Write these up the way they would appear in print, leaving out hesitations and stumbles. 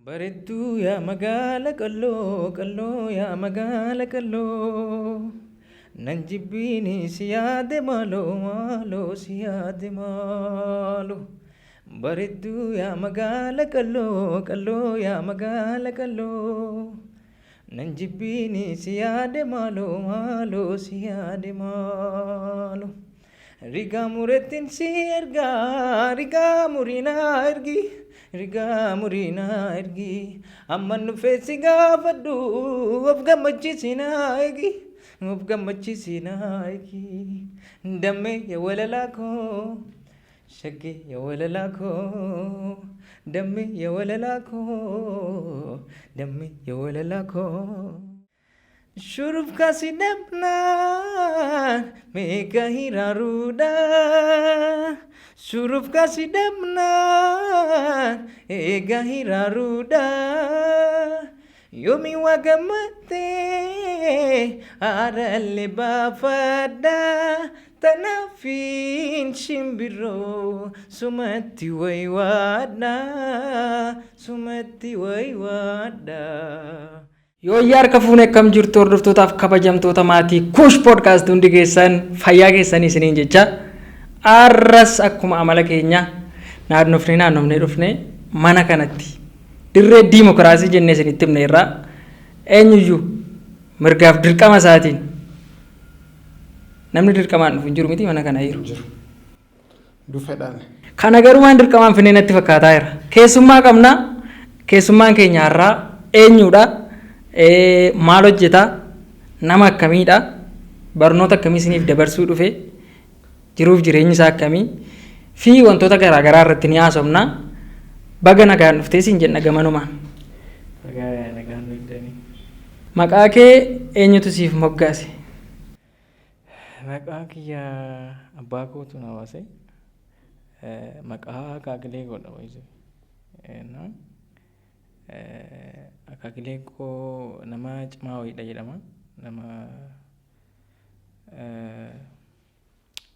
Bareedduu yaa magaala qalloo yaa magaala qalloo nan jibbiini si yaade maaloo si yaade maaloo. Bareedduu yaa magaala qalloo yaa magaala qalloo nan jibbiini si yaade maaloo si yaade maaloo. Rigaa mureettiin si ergaa rigaa murinaa ergi. Rigaa murinaa ergi amma dhufee si gaafadhu of gammachiisinaa eegi of gammachiisinaa eegi dammee yaa walalaa koo shaggee yaa walalaa koo dammee yaa walalaa koo dammee yaa walalaa koo. Shurufka si dabnaan meeqa hiraaruudha. Shurufka si dabnaan eega hiraaruudha. Yoomi waa gammattee haadhallee baafadha. Tanaafiin shimbiroo sumatti waywaadha sumatti waywaadha. Yoo harka fuunee akkam jirtu hordoftootaaf kabajamtoota maatii Kuush Podcast hundi keessan fayyaa keessanii isiniin jecha arras akkuma amala keenya naannofnee dhufne mana kanatti dirree diimokiraasii jennee isinitti himne irraa eenyuyyuu mirgaaf dirqama isaatiin namni dirqamaan dhufu hin jiru miti mana kana jiru. Dhufedhaan. Kana garuu waan dirqamaan finnee natti fakkaataa jira. Keessummaa qabna. Keessummaan keenya har'aa eenyudha? Maal hojjetaa? Nama akkamiidha? Barnoota akkamii isiniif dabarsuu dhufe? Jiruuf jireenyi isaa akkamii? Fi wantoota garaagaraa irratti ni haasofna. Baga nagaan dhuftee siin jenna gamanumaan. Nagaan dhufdanii. Maqaa kee eenyutu siif moggaase? Maqaa kiyya abbaa kootu na baase. Maqaa akaakilee godha wayise. Akaakilee koo nama cimaa wayiidha jedhama.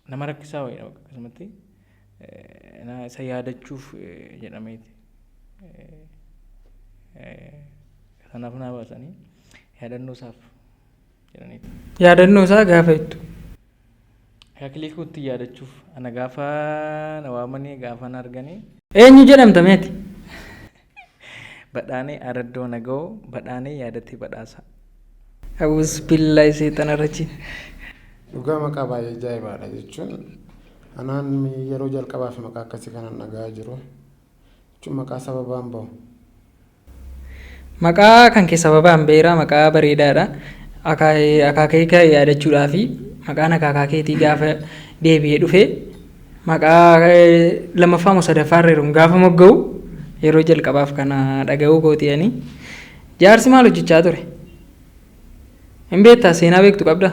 Nama rakkisaa wayiidha akkasumatti. Isa yaadachuuf jedhameeti. Kanaaf na baasanii yaadannoo isaaf jedhaniiti. Yaadannoo isaa gaafa jettu. Akaakilee kootti yaadachuuf ana gaafa na waamanii gaafa na arganii. Eenyu jedhamta meeti? Badhaanee araddoo nagoo badhaanee yaadattee badhaasa. Awus billahi seexana rajiin. Dhugaa maqaa baay'ee ajaa'ibaadha jechuun anaan yeroo jalqabaaf maqaa akkasii kanan dhagaa jiru jechuun maqaa sababaan bahu. Maqaa kan kee sababaan beeraa maqaa bareedaadha. Akaakee yaadachuudhaa fi maqaan akaakaa keetii gaafa deebi'ee dhufe maqaa lammaffaa moo sadaffaa irra gaafa mogga'u yeroo jalqabaaf kana dhaga'uu kootiyanii jaarsi maal hojjechaa ture? Hin beektaa seenaa beektu qabda?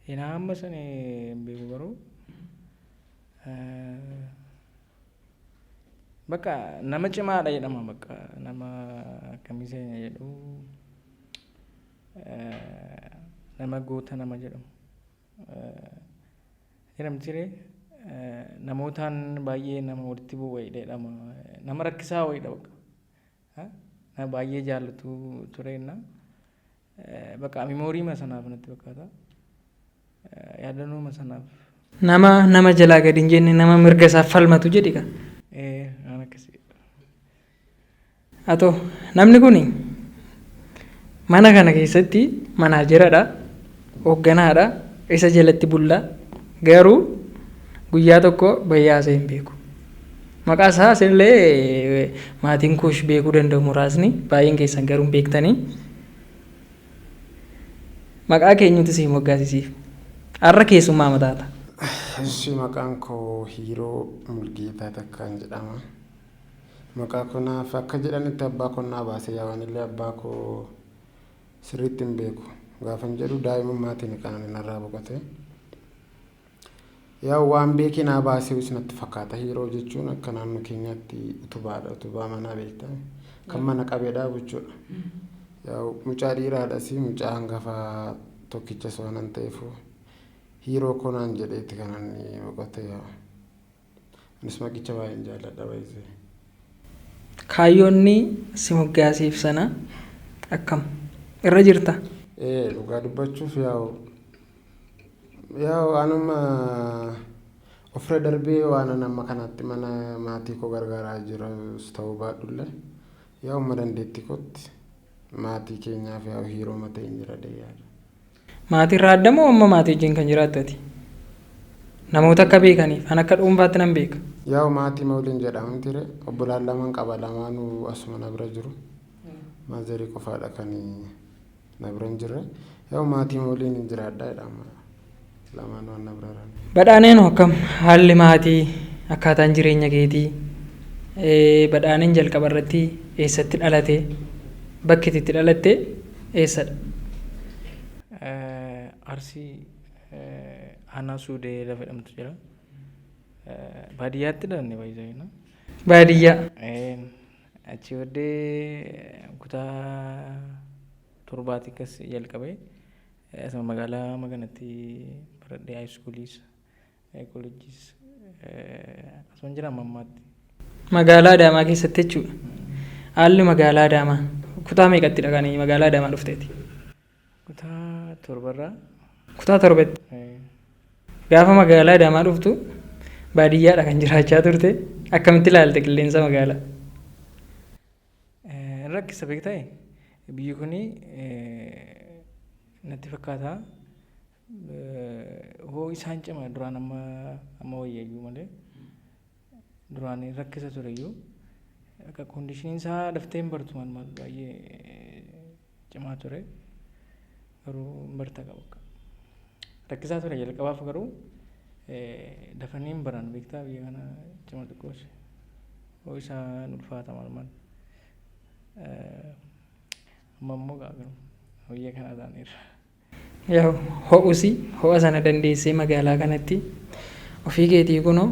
Seenaa amma sana hin beeku garuu bakka nama cimaadha jedhama bakka nama akkamii seena jedhu nama goota nama jedhamu jedhamtire namootaan baay'ee nama walitti bu'u wayiidha jedhama nama rakkisaa wayiidha bakka nama baay'ee jaallatu tureenna bakka miimoorii masanaaf natti fakkaata yaadannoo masanaaf. Nama jalaa gadi hin jenne nama mirga isaaf falmatu jedhi ka. Waan akkasii. Atoo namni kun mana kana keessatti manaajeradha, hoogganaadha, isa jalatti bullaa garuu guyyaa tokko bayyaasee hin beeku. Maqaa isaa illee maatiin Kuush beekuu danda'u muraasni baay'een keessan garuu hin beektanii. Maqaa keenyutu siif moggaasisiif? Har'a keessummaa mataata. Ishii maqaan koo Hiiroo Mulgeetaa Takkaan jedhama. Maqaa kanaaf akka jedhanitti abbaa konnaa baase yaa'anillee abbaa koo sirriitti hin beeku. Gaafan jedhu daa'imummaatiin kan narraa boqote. Yaa waan beekinaa baasee natti fakkaata. Hiiroo jechuun akka naannoo keenyaatti utubaadha. Utubaa manaa beektaa. Kan mana qabeedhaa jechuudha. Yaa mucaa dhiiraadhas mucaa hangafa tokkicha soonan ta'eefu hiiroo konaan jedheetti kanan boqote yaa. Anis maqicha baay'een jaalladha baay'ee. kaayyoonni si moggaasiif sana akkam irra jirta? Dhugaa dubbachuuf yaa'u anuma ofirra darbee waan amma kanatti mana maatii koo gargaaraa jirus ta'uu baadhullee yaa'uma dandeettii kootti maatii keenyaaf yaa'u hiiroo matee hin jira deeyyaadha. Maatii irraa adda moo amma maatii wajjin kan jiraattati? Namoota akka beekaniif an akka dhuunfaatti nan beeka. Yaa'u maatii Mawliin jedhamu ture obbolaan lamaan qaba lamaanuu asuma na bira jiru. Maazarii qofaadha kan na bira hin jirre. Yaa'u maatii Mawliin hin jiraadha jedhama. Lamaan waan na bira jiran. Badhaaneen akkam haalli maatii akkaataan jireenya keetii badhaaneen jalqaba irratti eessatti dhalate bakki itti dhalatte eessadha? Arsii aanaa Suudee lafa jedhamtu jira. Baadiyyaatti dhalanne baay'ee. Baadiyyaa. Achi booddee kutaa torbaatti akkas jalqabee asuma magaalaa maganatti baradhee haayiskuuliis koolleejjiis asuma jira ammaatti. Magaalaa Adaamaa keessatti jechuudha. Haalli magaalaa Adaamaa kutaa meeqatti dhaqanii magaalaa Adaamaa dhufteeti? Kutaa torbarraa. Kutaa torbatti. Gaafa magaalaa Adaamaa dhuftu baadiyyaadha kan jiraachaa turte akkamitti ilaalte qilleensa magaalaa? Rakkisa beektaa biyyi kuni natti fakkaata hoo isaan cima duraan amma wayyayyuu malee duraan rakkisa tureyyuu akka koondishiniin isaa daftee hin bartu maal baay'ee cimaa ture garuu barta qaba rakkisaa ture jalqabaaf garuu dafanii hin baran beektaa biyya kana cima xiqqoos hoo isaan ulfaata maal amma immoo gaagaru biyya kana ta'aniirra. Yaa ho'usi ho'a sana dandeessee magaalaa kanatti ofii keetii kunoo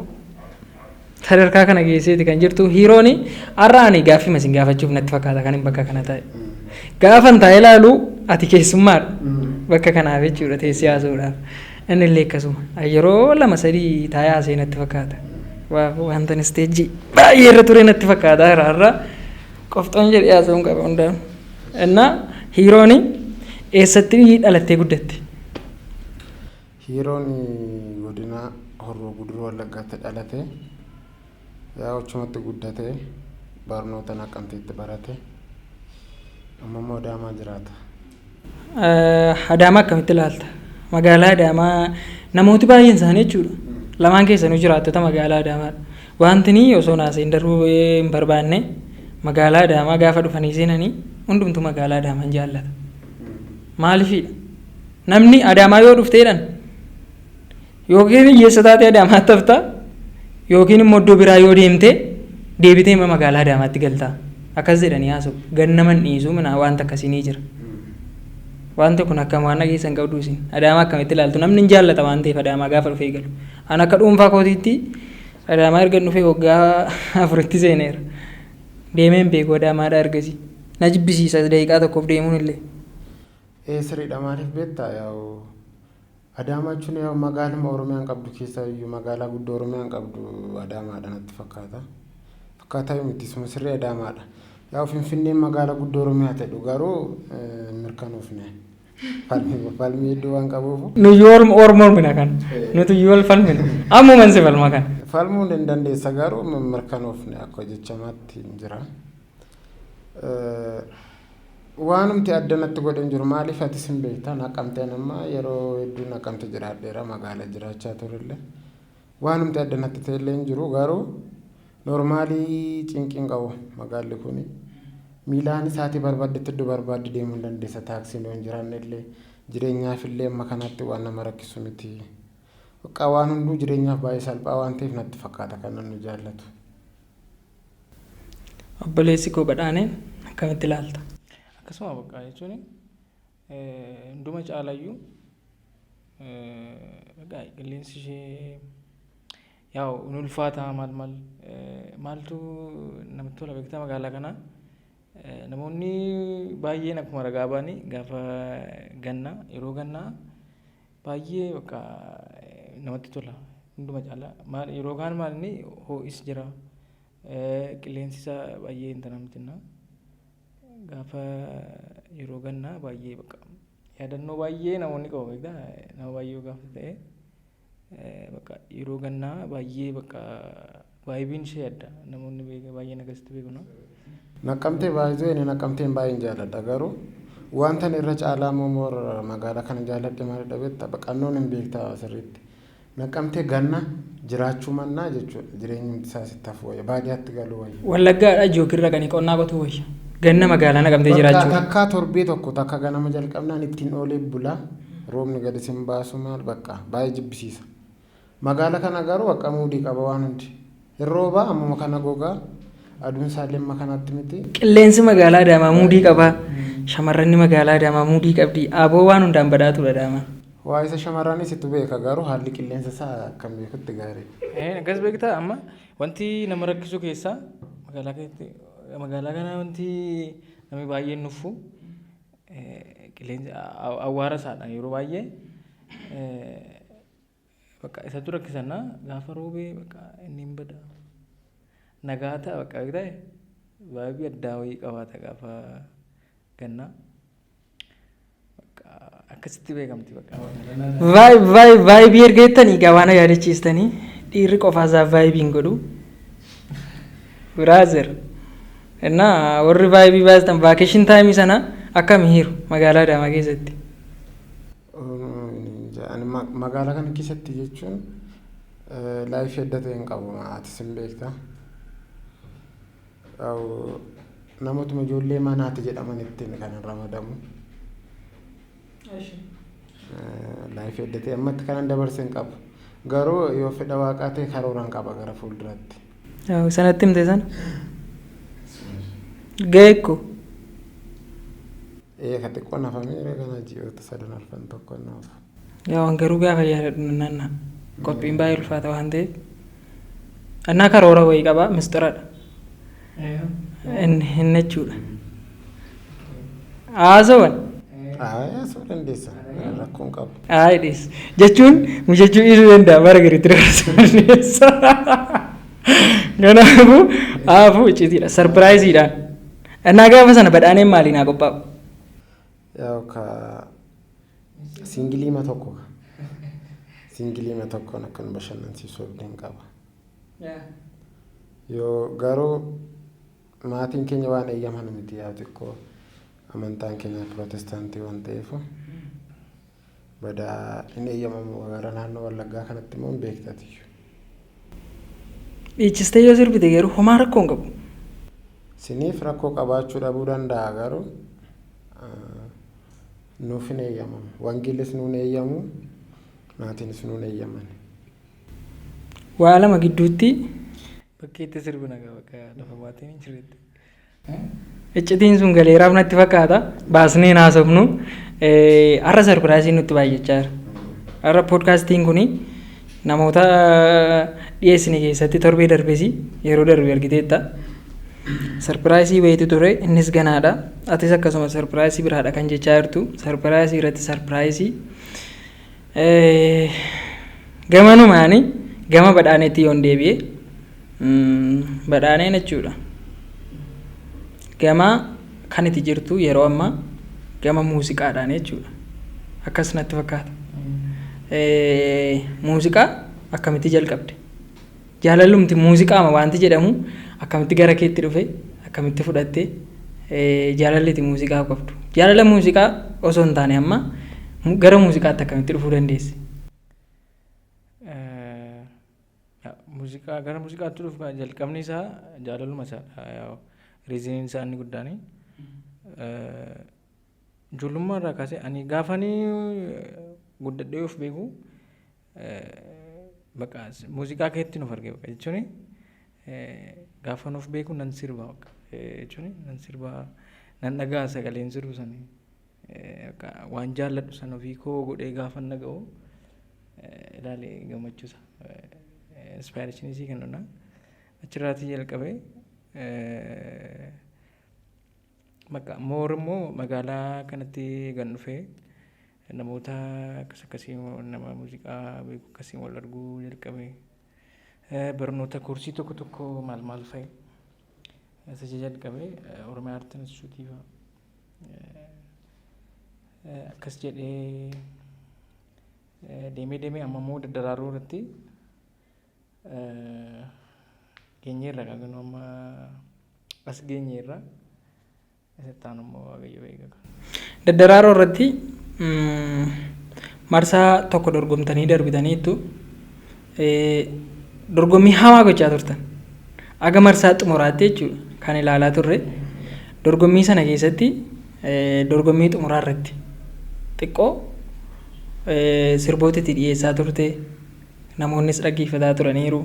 sadarkaa kana geesseeti kan jirtu hiirooni har'a ani gaaffii masin gaafachuuf natti fakkaata kan hin bakka kana ta'e. Gaafan taa'ee ilaalu ati keessummaadha bakka kanaaf jechuudha teessee haasa'uudhaaf. Inni illee akkasuma yeroo lama sadii taa'ee haasa'e natti fakkaata. Wanta isteejii baay'ee irra ture natti fakkaata har'a qofxoon jedhee haasa'uun qaba hundaan. Innaa hiirooni eessatti dhalattee guddatte? Hiiroon godina Horroo Guduruu Wallaggaatti dhalate yaa achumatti guddate barnoota Naqqamteetti barate amma immoo Adaamaa jiraata. Adaamaa akkamitti ilaalta? Magaalaa Adaamaa namooti baay'een isaanii jechuudha. Lamaan keessanuu jiraattota magaalaa Adaamaadha. Wanti ni osoo naaseen darbuu hin barbaanne magaalaa Adaamaa gaafa dhufanii seenanii hundumtuu magaalaa Adaamaa jaallata. Maaliifidha? Namni Adaamaa yoo dhufteedhaan yookiin hiyyeessa taatee Adaamaatti hafta yookiin immoo iddoo biraa yoo deemte deebitee magaalaa Adaamaatti galta. Akkas jedhanii haasa'u. Gannaman dhiisuu mina wanta akkasii ni jira. Wanti kun akkam waan dhageessan qabdu isin. Adaamaa akkamitti ilaaltu? Namni hin jaallata waan ta'eef Adaamaa gaafa dhufee galu. An akka dhuunfaa kootiitti Adaamaa erga dhufee waggaa afuritti seeneera. Deemeen beeku Adaamaadha ergasii. Na jibbisiisa daqiiqaa tokkoof deemuun illee. Sirriidha maaliif beektaa yaa'u Adaamaa jechuun yaa'u magaaluma Oromiyaan qabdu keessaa iyyuu magaalaa guddoo Oromiyaan qabdu Adaamaadha natti fakkaata. Fakkaataa yoo miti suma sirrii Adaamaadha. Yaa'u Finfinneen magaalaa guddoo Oromiyaa ta'edha garuu mirkanoofne. Falmii iddoo waan qabuuf. Nuyi ormormina kan. Nuti iyyuu wal falmina. Ammuman si falma kan. Falmuun hin dandeessa garuu mirkanoofne akka jechamaatti hin jira. Waanumti addanatti godhan jiru maaliif ati sin beektaa Naqqamteen amma yeroo hedduu Naqqamte jiraadheera magaalaa jiraachaa turellee waanumti addanatti ta'ellee hin jiru garuu noormaalii cinqiin qabu magaalli kuni miilaan isaatii barbaaddetti iddoo barbaadde deemuu hin dandeessa taaksiin yoo hin jiraanne illee jireenyaaf illee amma kanatti waan nama rakkisu miti bakka waan hunduu jireenyaaf baay'ee salphaa waan ta'eef natti fakkaata kan namni jaallatu. Obboleessi koo badhaaneen akkamitti ilaalta? Akkasuma bakka jechuun hunduma caalayyuu qilleensi ishee yaa'u ni ulfaata maaltu namatti tola beektaa magaalaa kana namoonni baay'een akkuma ragaa ba'anii gaafa gannaa yeroo gannaa baay'ee bakka namatti tola hunduma caala yeroo kaan maalinni ho'is jira qilleensi isaa baay'ee inta namtinna gaafa yeroo gannaa baay'ee bakka yaadannoo baay'ee namoonni qabu beektaa nama baay'ee gaafa ta'e bakka yeroo gannaa baay'ee bakka vaayibiin ishee adda namoonni baay'ee nagasti beeku no. Naqqamtee baay'ee inni naqqamteen baay'een jaalladha garuu wanta irra caalaa moomoor magaalaa kana jaalladhe maal dhabeetta baqannoon hin beektaa sirriitti. Naqqamtee ganna jiraachuu mannaa jechuudha jireenyi isaa sitti hafu wayya baadiyyaatti galuu wayya. Wallaggaadha joogirra qanii qonnaa qotuu wayya. Ganna magaalaa naqamtee jiraachuu. Takkaa torbee tokko takka ganama jalqabnaan ittiin oolee bulaa roobni gadi sin baasu maal bakka baay'ee jibbisiisa. Magaalaa kana garuu akka muudii qaba waan hundi. Yerrooba ammuma kana gogaa aduun isaallee amma kanatti miti. Qilleensi magaalaa Adaamaa muudii qaba. Shamarranni magaalaa Adaamaa muudii qabdi. Aboo waan hundaan badhaatudha Adaamaa. Waa isa shamarranis itti beeka garuu haalli qilleensa isaa akkam beekutti gaarii. Akkas beektaa amma wanti nama rakkisu keessaa magaalaa kana wanti namni baay'een nuffu qilleensa awwaara isaadha yeroo baay'ee bakka isatu rakkisanna gaafa roobee bakka inni hin bada nagaa ta'a bakka beektaa vaayibii addaa wayii qabaata gaafa gannaa. Akkasitti beekamti bakka. Vaayibii erga jettanii gabaana yaadachiistanii dhiirri qofaasaa vaayibiin godhu. Biraazer. Innaa warri vaayibii baastan vaakeeshin taayimii sana akkam hiiru magaalaa Adaamaa keessatti. Magaalaa kana keessatti jechuun laayifii adda ta'e hin qabu ati sin beektaa. Namootuma ijoollee manaati jedhaman ittiin kan ramadamu. Laayifii adda ta'e ammatti kanan dabarse hin qabu. Garuu yoo fedha waaqaa ta'e karooraan qaba gara fuulduraatti. Sanatti himte sana? Geekko? Ka xiqqoo nafamee kana ji'oota sadan arfan tokko naaf. Waan garuu gaafa yaadadhu nanna qophiin baay'ee ulfaata waan ta'eef. Annaa karoora wayii qaba mistiradha. Inni jechuudha. Haasawan? Haasawuu dandeessa rakkoon qabu. Dhiis jechuun mushachuu dhiisuu danda'a bara gariitti dabarsuu dandeessa. Kanaafuu haafuu icciitiidha sarpiraayiziidhaan. Annaa gaafa sana badhaaneen maaliin haa qophaa'u? Singiliima tokkoon akkan bashannansiisuu abdiin qaba. Yoo garuu maatiin keenya waan eeyyaman miti yaa xiqqoo amantaan keenya pirootestaantii waan ta'eef badaa inni eeyyamamu gara naannoo Wallaggaa kanatti immoo hin beektatiyyuu. Dhiichistee yoo sirbite garuu homaa rakkoo hin qabu. Siniif rakkoo qabaachuu dhabuu danda'a garuu nuuf hin eeyyamamu. Wangeellis nuun eeyyamu maatiinis nuun eeyyaman. Waa lama gidduutti bakkeetti sirbina bakka lafa maatiin hin jirretti. Iccitiin sun galeeraaf natti fakkaata. Baasnee haasofnu. Har'a sarpiraayisiin nutti baay'achaa jira. Har'a poodkaastiin kuni namoota dhiyeessine keessatti torbee darbesi yeroo darbe argiteetta. Sarpiraayisii wayiitu ture innis ganaadha. Atis akkasuma sarpiraayisii biraadha kan jechaa jirtu. Sarpiraayisii irratti sarpiraayisii. Gamanumaani gama badhaaneetti yoon deebi'e badhaaneen jechuudha. Gama kan itti jirtu yeroo ammaa gama muuziqaadhaan jechuudha. Akkas natti fakkaata. Muuziqaa akkamitti jalqabde? Jaalallumti muuziqaama wanti jedhamu akkamitti gara keetti dhufe akkamitti fudhatte jaalalliti muuziqaa qabdu. Jaalala muuziqaa osoo hin taane amma gara muuziqaatti akkamitti dhufuu dandeessi? Gara muuziqaatti dhufu jalqabni isaa jaalaluma isaadha. Riiziniin isaa inni guddaani. Ijoollummaa irraa kaasee ani gaafanii guddadhee of beeku bakka muuziqaa keetti nuuf arge bakka jechuun gaafan of beeku nan sirba bakka jechuun nan sirba nan dhagaa sagaleen sirbu sanii waan jaalladhu san ofii koo godhee gaafan dhaga'u ilaalee gammachuusa inspaayireeshinii sii kennudha achirraatii jalqabee bakka moor immoo magaalaa kanatti gan dhufee namoota akkas akkasii nama muuziqaa beeku akkasiin wal arguu jalqabee barnoota koorsii tokko tokko maal fa'i isa jalqabee Oromiyaa Aartii Instituutii akkas jedhee deemee amma immoo daddaraaroo irratti geenyeerra kan amma as geenyeerra isattaan immoo waaqayyo eegaga. Daddaraaroo irratti marsaa tokko dorgomtanii darbitaniitu dorgommii hamaa gochaa turtan. Aga marsaa xumuraatti jechuudha kan ilaalaa turre. Dorgommii sana keessatti dorgommii xumuraa irratti xiqqoo sirboota itti dhiyeessaa turte namoonnis dhaggeeffataa turaniiru.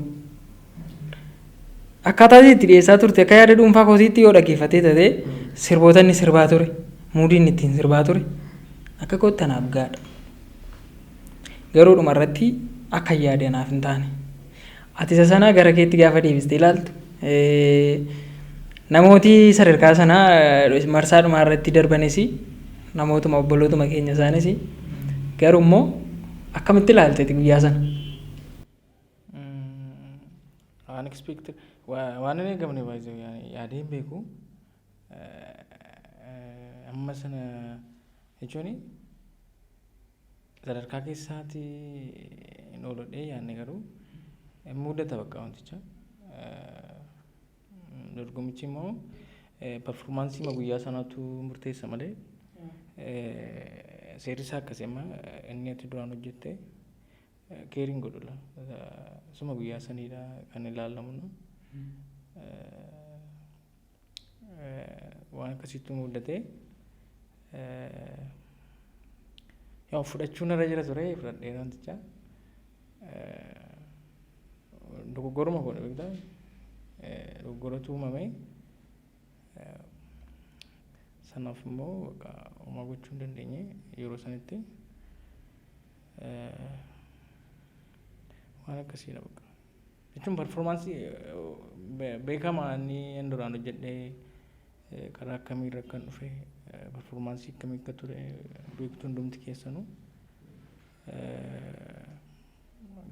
Akkaataa itti dhiyeessaa turte akka yaada dhuunfaa kootiitti yoo dhaggeeffatee ta'e sirboota inni sirbaa ture muudiin ittiin sirbaa ture akka koottanaaf gaadha. Garuu dhumarratti akka yaade anaaf hin taane. Ati isa sana gara keetti gaafa deebistee ilaaltu namooti sadarkaa sanaa marsaa dhumaa irratti darbanis namootuma obbolootuma keenya isaanis garuu immoo akkamitti ilaalteeti guyyaa sana? Unexpected waan hin eegamne baay'ee yaadee hin beeku amma sana jechuun sadarkaa keessaatti hin oolodhee yaadne garuu hin mudata bakka wanticha dorgommichi immoo performaansii guyyaa sanaatu murteessa malee seerri isaa akkasii amma inni ati duraan hojjette keeriin godhula suma guyyaa saniidha kan ilaalamu waan akkasitti mudate yaa fudhachuun irra jira ture fudhadhee wanticha dogoggoruma godhe beektaa dogoggoratu uumame sanaaf immoo uumaa gochuu hin dandeenye yeroo sanitti waan akkasiidha bakka jechuun performaansii beekamaa inni duraan hojjedhee karaa akkamiirra kan dhufe performaansii akkamii akka ture beektu hundumti keessanuu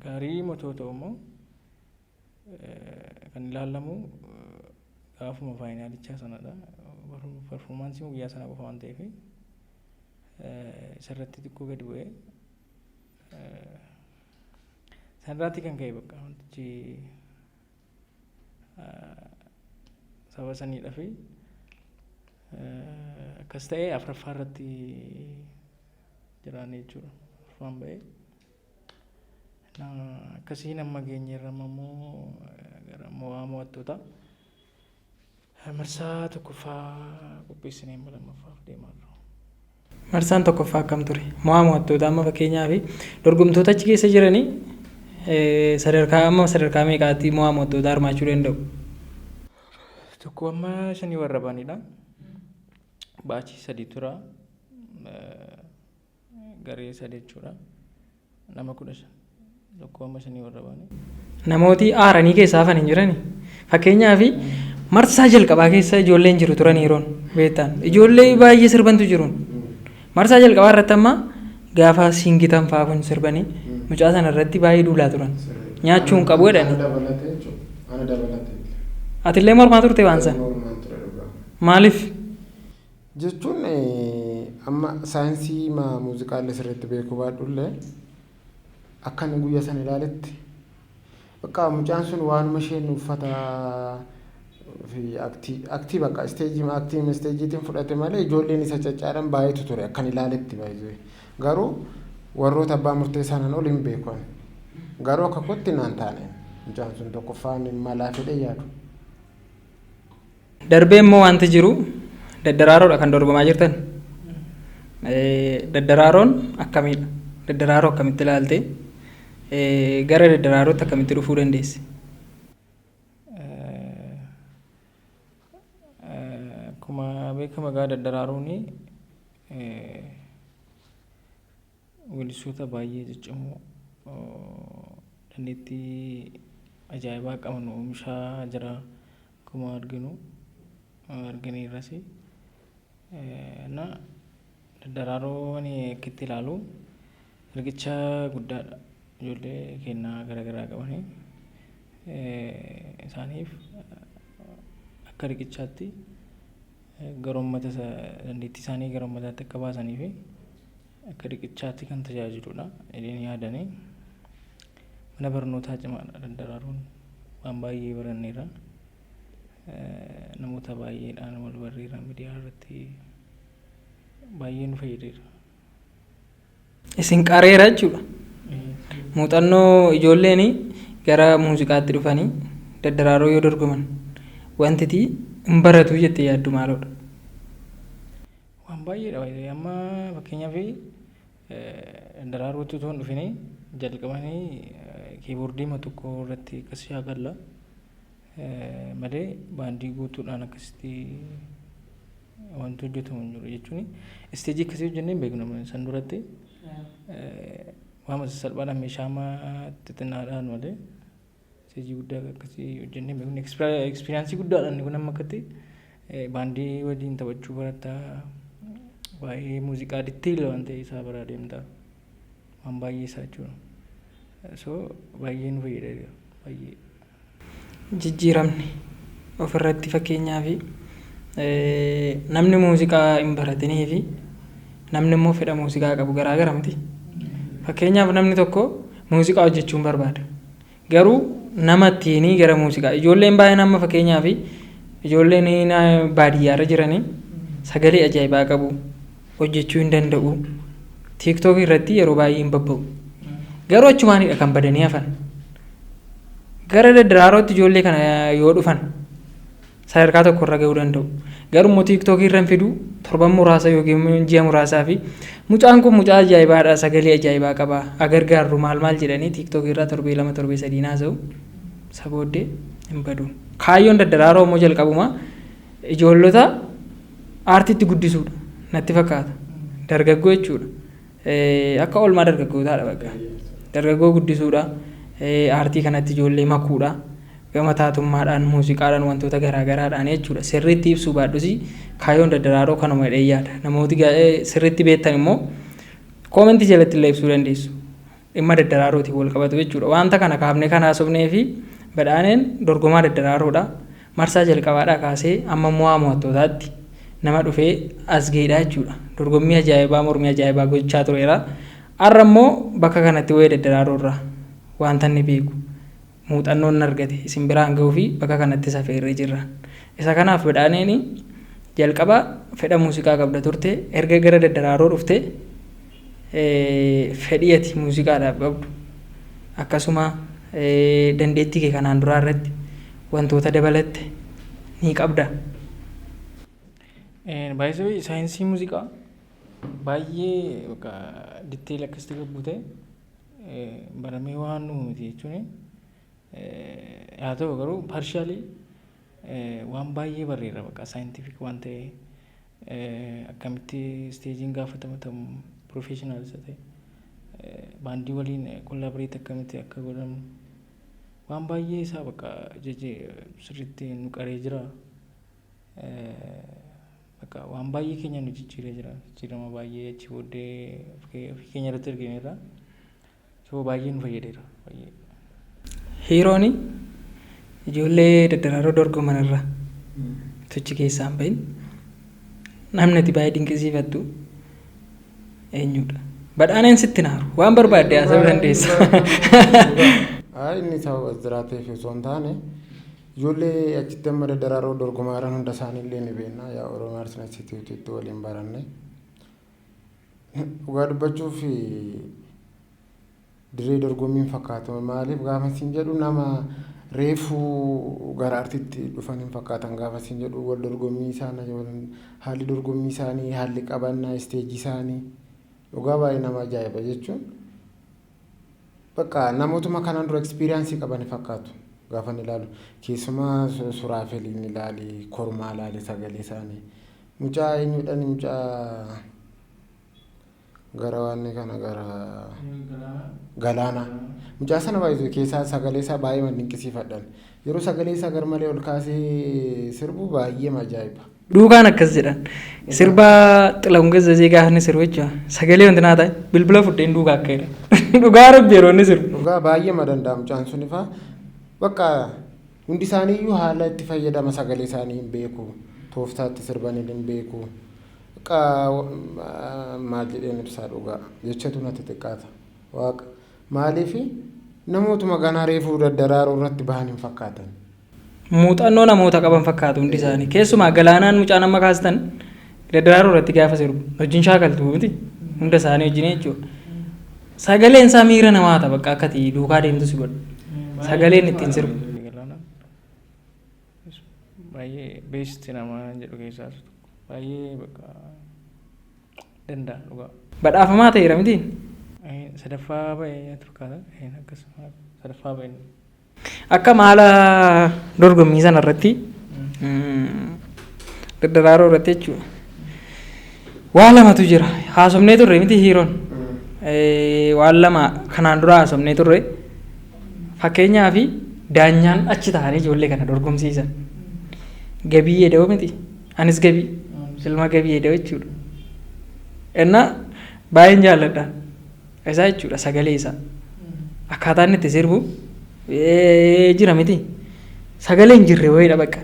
gaarii motoo ta'u immoo kan ilaalamu gaafuma faayinaalichaa sanadha. Performaansii guyyaa sana qofa waan ta'eef isarratti xiqqoo gadi bu'ee sanarraatti kan ka'e bakka wantichi saba saniidha fi akkas ta'ee afuraffaa irratti jiraanne jechuudha. Afurffaan ba'ee akkasii nama geenyeerra immoo gara mo'aa mo'attoota marsaa tokkoffaa qopheessinee amma lammaffaaf deemaa jirra. Marsaan tokkoffaa akkam ture? Mo'aa mo'attoota amma fakkeenyaaf dorgomtoota achi keessa jiranii sadarkaa meeqaatti mo'aa mo'attoota hirmaachuu danda'u? Tokko amma 5 warra baanidha. Baachii 3 tura. Garee 3 jechuudha. Nama 15. Tokko amma 5 warra baanii. Namooti aaranii keessaa hafan hin jirani. Fakkeenyaaf marsaa jalqabaa keessa ijoolleen jiru turaniiroon beektan. Ijoollee baay'ee sirbantu jiruun. Marsaa jalqabaa irratti amma gaafa singitan fa'aa kun sirbanii mucaa sana irratti baay'ee duulaa turan. Nyaachuun qabu jedhani. Atillee mormaa turte waan sana? Maaliif? Jechuun amma saayinsii muuziqaallee sirriitti beekuu baadhullee akka inni guyyaa sana ilaaletti bakka mucaan sun waanuma isheen uffata fi aktii bakka isteejiitiin fudhate malee ijoolleen isa caccaadhaan baay'eetu ture akka inni ilaaletti baay'ee garuu warroota abbaa murtee sanaan ol hin beekan garuu akka kootti naan taane mucaan sun tokkoffaan malaa fedhee yaadu. Darbee immoo wanti jiru daddaraaroodha kan dorgomaa jirtan. Daddaraaroon akkamiidha? Daddaraaroo akkamitti ilaalte? Gara daddaraarooti akkamitti dhufuu dandeesse? Akkuma beekamu egaa daddaraaroon weellistoota baay'ee ciccimoo dandeettii ajaa'ibaa qaban oomishaa jira akkuma argineerras na daddaraaroo akkitti ilaalu ergicha guddaadha ijoollee kennaa garaagaraa qabanii isaaniif akka riqichaatti gara uummata dandeettii isaanii gara uummataatti akka baasanii fi akka riqichaatti kan tajaajiludha jedhanii yaadanii mana barnootaa cimaadha Daddaraaroon waan baay'ee baranneera. Namoota baay'eedhaan wal barreera miidiyaa irratti baay'ee nu fayyadeera. Isin qareera jechuudha. Muuxannoo ijoolleen gara muuziqaatti dhufanii Daddaraaroo yoo dorgoman wanti hin baratu jettee yaaddu maalodha? Waan baay'eedha. Amma fakkeenyaaf Daddaraarootti osoo hin dhufinii jalqabanii kiiboordii tokko irratti akkas shaakalla malee baandii guutuudhaan akkasitti wanti hojjetamu hin jiru jechuun isteejii akkasii hojjennee hin beeknu san duratti waan salphaadhaan meeshaa xixinnaadhaan malee isteejii guddaa akkasii hojjennee hin beeknu ekspiriyaansii guddaadhaan kun amma akkatti baandii waliin taphachuu barataa baay'ee muuziqaa ditteela waan ta'e isaa baraa deemtaa waan baay'ee isaa jechuudha. So baay'ee nu fayyada baay'ee. Jijjiiramni ofirratti fakkeenyaa fi namni muuziqaa hin baratanii fi namni immoo fedha muuziqaa qabu garaagara miti. Fakkeenyaaf namni tokko muuziqaa hojjechuu hin barbaada. Garuu nama ittiin gara muuziqaa ijoolleen baay'een amma fakkeenyaaf ijoolleen baadiyyaarra jiranii sagalee ajaa'ibaa qabu hojjechuu hin danda'u. TikTok irratti yeroo baay'ee hin babba'u. Garuu achumaanidha kan badanii hafan. Gara Daddaraarotti ijoollee kana yoo dhufan sadarkaa tokkorra gahuu danda'u. Garuu immoo TikTok irra hin fidu torban muraasa yookiin ji'a muraasaa fi mucaan kun mucaa ajaa'ibaadha sagalee ajaa'ibaa qaba agargaarru maal jedhanii TikTok irra torbee 2 torbee 3 naasa'u isa booddee hin badu. Kaayyoon Daddaraaroo immoo jalqabuma ijoollota aartiitti guddisuudha natti fakkaata. Dargaggoo jechuudha. Akka oolmaa dargaggootaadha bakka. Dargaggoo guddisuudha. Aartii kanatti ijoollee makuudha. Gama taatummaadhaan muuziqaadhaan wantoota garaagaraadhaan jechuudha. Sirriitti ibsuu baadhusi kaayyoon Daddaraaroo kanuma jedhee yaada. Namooti sirriitti beektan immoo koomentii jalatti illee ibsuu dandeessu. Dhimma Daddaraarooti wal qabatu jechuudha. Wanta kana kaafnee kan haasofnee fi badhaaneen dorgomaa Daddaraaroodha. Marsaa jalqabaadhaa kaasee amma mo'aa mo'attootaatti nama dhufee as ga'eedha jechuudha. Dorgommii ajaa'ibaa mormii ajaa'ibaa gochaa tureera. Har'a immoo bakka kanatti wayii Daddaraaroo wanta inni beeku muuxannoon argate isin biraan gahuu fi bakka kanatti safeerree jirra. Isa kanaaf badhaaneen jalqaba fedha muuziqaa qabda turte erga gara Daddaraaroo dhufte fedhii ati muuziqaadhaaf qabdu akkasuma dandeettii kee kanaan duraa irratti wantoota dabalatte ni qabda. Baay'ee saayinsii muuziqaa baay'ee ditteela akkasitti gabbute baramee waan uumamte jechuun haa ta'u garuu parshaalii waan baay'ee barreera saayintifik waan ta'e akkamitti isteejiin gaafatamatamu piroofeeshinaal isa ta'e baandii waliin kollaaboreet akkamitti akka godhamu waan baay'ee isaa sirriitti nu qaree jira. Waan baay'ee keenya nu jijjiiree jira. Jijjiirama baay'ee achi booddee ofii keenya irratti argineerra. So baay'ee nu fayyadeera. Hiiroon ijoollee Daddaraaroo dorgoman irra tuchi keessaa hin bahin namni ati baay'ee dinqisiifattu eenyudha? Badhaaneen sitti naaru waan barbaadde haasa'uu dandeessa. Inni sababa jiraateef osoo hin taane ijoollee achitti amma Daddaraaroo dorgomaaran hunda isaaniillee ni beekna. Yaa Oromoo Aartii Instituutti waliin baranne. Dhugaa dubbachuuf diree dorgommiin fakkaatu. Maaliif gaafa isin jedhu nama reefuu gara aartiitti dhufan hin fakkaatan gaafa isin jedhu wal dorgommii isaanii haalli dorgommii isaanii haalli qabannaa isteejii isaanii dhugaa baay'ee nama ajaa'iba jechuun bakka namootuma kanaan dura ekspiriyaansii qaban fakkaatu. Gaafa ilaalu keessumaa Suraafeliin ilaali kormaa ilaali sagalee isaanii mucaa eenyudhaan mucaa gara waan kana gara Galaanaa mucaa sana baay'ee keessaa sagalee isaa baay'ee dinqisiifadhan yeroo sagalee isaa garmalee ol kaasee sirbu baay'ee ajaa'iba. Duukaan akkas jedhan sirba Xilahuun Gazzazee gaafa inni sirbu jechuudha sagalee wanti naa ta'e bilbila fudheen duukaa akka jedhan dhugaa rabbi yeroo inni sirbu. Dhugaa baay'ee danda'amu mucaan sun ifaa. bakka hundi isaaniiyyuu haala itti fayyadama sagalee isaanii hin beeku tooftaatti sirbanii hin beeku bakka maal jedheen ibsaa dhugaa jechatu natti xiqqaata waaqa maaliif namootuma ganaa reefuu daddaraaroo irratti bahan hin fakkaatan. Muuxannoo namoota qaban fakkaatu hundi isaanii keessumaa galaanaan mucaan amma kaastan daddaraaroo irratti gaafa sirbu wajjin shaakaltu miti hunda isaanii wajjin jechuudha. Sagaleen isaa miira namaa ta'a bakka akkati duukaa deemtu si godha. Sagaleen ittiin sirbu. Baay'ee beesti namaa jedhu keessaas baay'ee bakka danda'a dhugaa. Badhaafamaa ta'eera miti. Sadaffaa ba'ee fakkaata akkasuma sadaffaa ba'e. Akka maala dorgommii sana irratti daddaraaroo irratti jechuudha. Waa lamatu jira. Haasofnee turre miti hiiroon. Waan lama kanaan dura haasofnee turre. Fakkeenyaaf daanyaan achi taa'anii ijoollee kana dorgomsiisan. Gabii jedhama miti. Anis gabii. Ilma gabii jedhama jechuudha. Innaa baay'een jaalladha. Isaa jechuudha sagalee isaa. Akkaataan itti sirbu jira miti. Sagalee hin jirre wayiidha bakka.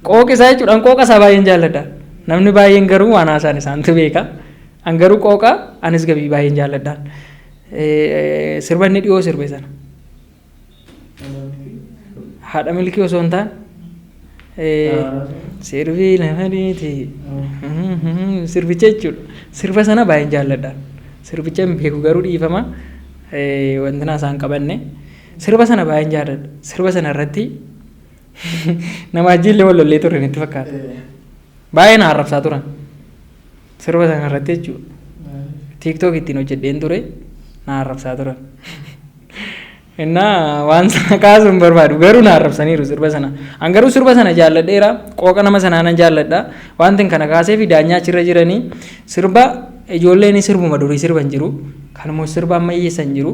Qooqa isaa jechuudhaan qooqa isaa baay'een jaalladha. Namni baay'een garuu waan haasaan isaantu beeka. An garuu qooqa anis gabii baay'een jaalladha. Sirba inni dhiyoo sirbe sana. Haadha milkii osoo hin taane sirbii lamadiiti sirbicha jechuudha. Sirba sana baay'een jaalladha. Sirbicha hin beeku garuu dhiifama wanti naasaan qabanne. Sirba sana baay'een jaalladha. Sirba sana irratti nama ajjiillee wal lollee turre natti fakkaata. Baay'ee na arrabsaa turan. Sirba sana irratti jechuudha. TikTok ittiin hojjedheen ture na arrabsaa turan. Innaa waan sana kaasuun barbaadu garuu na arrabsaniiru sirba sana. An garuu sirba sana jaalladheera. Qooqa nama sanaanan jaalladha. Wanti kana kaasee fi daanyaa achirra jiranii sirba ijoolleen sirbuma durii sirban jiru. Kanummoo sirba ammayyeessan jiru.